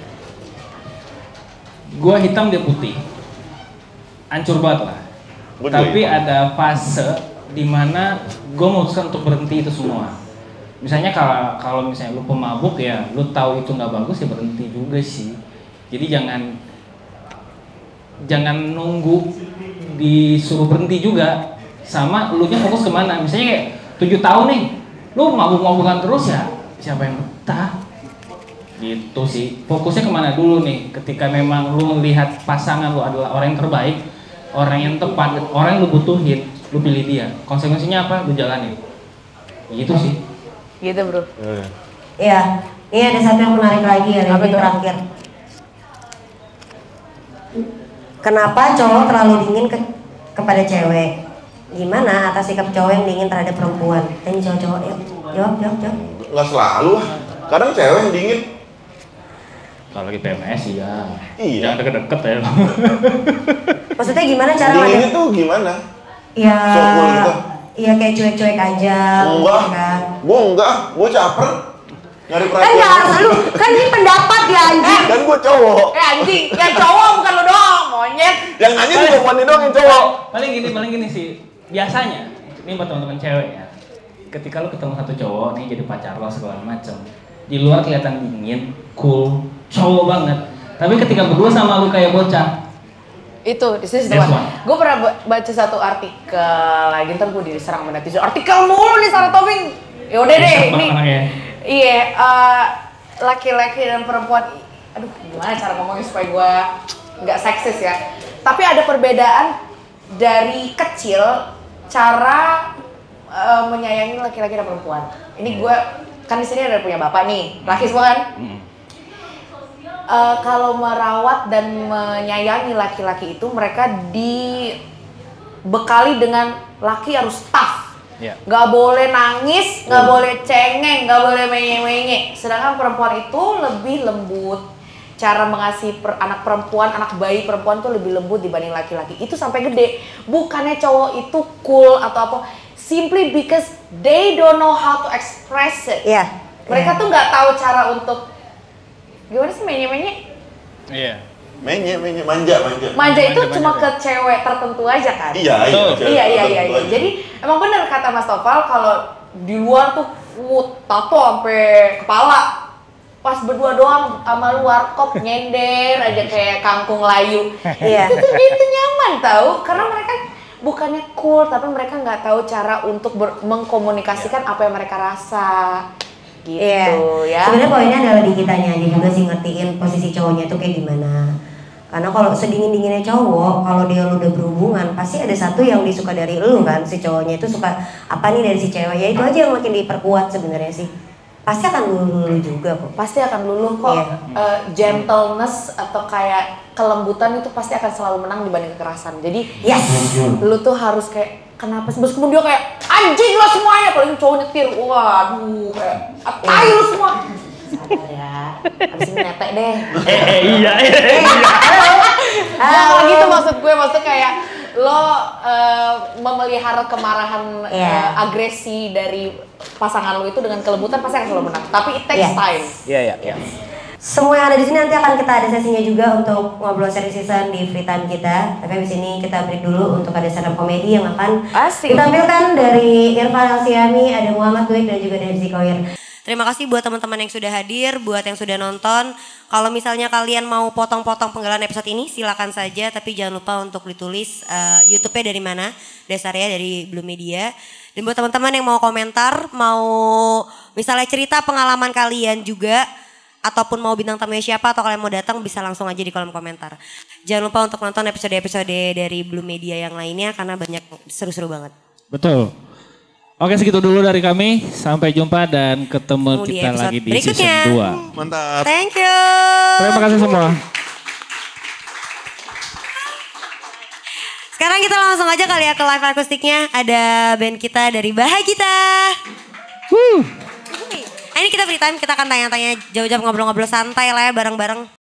Gua hitam dia putih. Hancur banget lah. Tapi ada fase dimana gue memutuskan untuk berhenti itu semua. Misalnya kalau misalnya lu pemabuk ya, lu tahu itu nggak bagus ya berhenti juga sih. Jadi jangan nunggu disuruh berhenti juga. Sama lu nya fokus kemana? Misalnya kayak 7 tahun nih, lu mabuk-mabukan terus ya, siapa yang betah? Gitu sih. Fokusnya kemana dulu nih? Ketika memang lu melihat pasangan lu adalah orang yang terbaik, orang yang tepat, orang yang lu butuhin, lu pilih dia. Konsekuensinya apa? Lu jalanin. Gitu sih. Gitu bro. Iya, ini ada satu yang menarik lagi ya, Apa ini itu? terakhir. Kenapa cowok terlalu dingin kepada cewek? Gimana atas sikap cowok yang dingin terhadap perempuan? Ini cowok-cowok, yuk, jawab. Nggak selalu lah. Kadang cewek yang dingin. Kalau lagi PMS ya. Iya. Jangan deket-deket ya. Maksudnya gimana cara Dinginnya tuh gimana? Ya, So cool gitu. iya kayak cuek-cuek aja. Enggak. Kan? Gue caper. Nyari Kan perhatian. nggak harus lu, kan ini pendapat ya anjing. Dan gue cowok. Anjing, yang cowok bukan lo doang, monyet. Yang nanya juga bukan dia doang yang cowok. Paling gini sih. Biasanya, ini buat teman-teman cewek ya. Ketika lu ketemu satu cowok nih jadi pacar lo segala macem, di luar kelihatan dingin, cool, cowok banget. Tapi ketika berdua sama lu kayak bocah, Itu, this is the That's one. one. Gue pernah baca satu artikel lagi, ntar gue diserang sama netizen. Artikel mulu nih Sarah Tobing. Yaudah deh, Bisa ini. banget anaknya. Iya, laki-laki dan perempuan. Aduh, gimana cara ngomongnya supaya gue nggak seksis ya. Tapi ada perbedaan dari kecil cara menyayangi laki-laki dan perempuan. Ini gue kan di sini ada punya bapak nih, laki semua kan. Kalau merawat dan menyayangi laki-laki itu mereka dibekali dengan laki harus tough. Iya. Nggak boleh nangis, nggak boleh cengeng, nggak boleh menye-menye. Sedangkan perempuan itu lebih lembut. Cara mengasihi anak perempuan, anak bayi perempuan tuh lebih lembut dibanding laki-laki. Itu sampai gede. Bukannya cowok itu cool atau apa. Simply because they don't know how to express it. Iya. Mereka tuh nggak tahu cara untuk gimana sih menye-menye. Iya. Manja. Manja itu Manja-manja cuma deh. ke cewek tertentu aja kan? Iya. Iya. Jadi emang bener kata Mas Topal kalau di luar tuh tato sampai kepala. Pas berdua doang sama lu warkop nyender aja kayak kangkung layu. Iya. Itu nyaman tahu karena mereka bukannya cool tapi mereka nggak tahu cara untuk mengkomunikasikan apa yang mereka rasa. Gitu ya. Sebenarnya poinnya adalah di kitanya aja juga sih ngertiin posisi cowoknya itu kayak gimana. Karena kalau sedingin-dinginnya cowok, kalau dia lu udah berhubungan, pasti ada satu yang disuka dari lu kan. Si cowoknya itu suka apa nih dari si cewek, ya itu aja yang makin diperkuat sebenarnya sih. Pasti akan luluh juga kok. Pasti akan luluh kok. Iya. Gentleness atau kayak kelembutan itu pasti akan selalu menang dibanding kekerasan. Jadi Yes. lu tuh harus kayak kenapa sih? Terus kemudian dia kayak anjing lo semuanya, paling cowok nyetir. Waduh, kayak tai lu semua. Sabar ya. Abis ini netek deh. Iya. Nah, gitu maksud gue, maksudnya kayak lo memelihara kemarahan, Iya. agresi dari pasangan lo itu dengan kelembutan pasti akan selalu menang. Tapi it takes Yes. time. Iya. Semua yang ada di sini nanti akan kita ada sesinya juga untuk ngobrol seri season di free time kita. Tapi abis ini kita break dulu untuk ada stand up komedi yang akan Asik. ditampilkan dari Irfan Alsiami, ada Muhammad Duik dan juga dari Zikoir. Terima kasih buat teman-teman yang sudah hadir, buat yang sudah nonton. Kalau misalnya kalian mau potong-potong penggalan episode ini, silakan saja. Tapi jangan lupa untuk ditulis YouTube-nya dari mana, dasarnya dari Blue Media. Dan buat teman-teman yang mau komentar, mau misalnya cerita pengalaman kalian juga, ataupun mau bintang tamunya siapa atau kalian mau datang, bisa langsung aja di kolom komentar. Jangan lupa untuk nonton episode-episode dari Blue Media yang lainnya karena banyak seru-seru banget. Betul. Oke, segitu dulu dari kami. Sampai jumpa dan Ketemu ketemu di kita episode lagi di berikutnya. season 2. Mantap. Thank you. Terima kasih semua. Sekarang kita langsung aja kali ya ke live akustiknya. Ada band kita dari Bahagita. Ini kita free time, kita akan tanya-tanya jauh-jauh ngobrol-ngobrol santai lah ya bareng-bareng.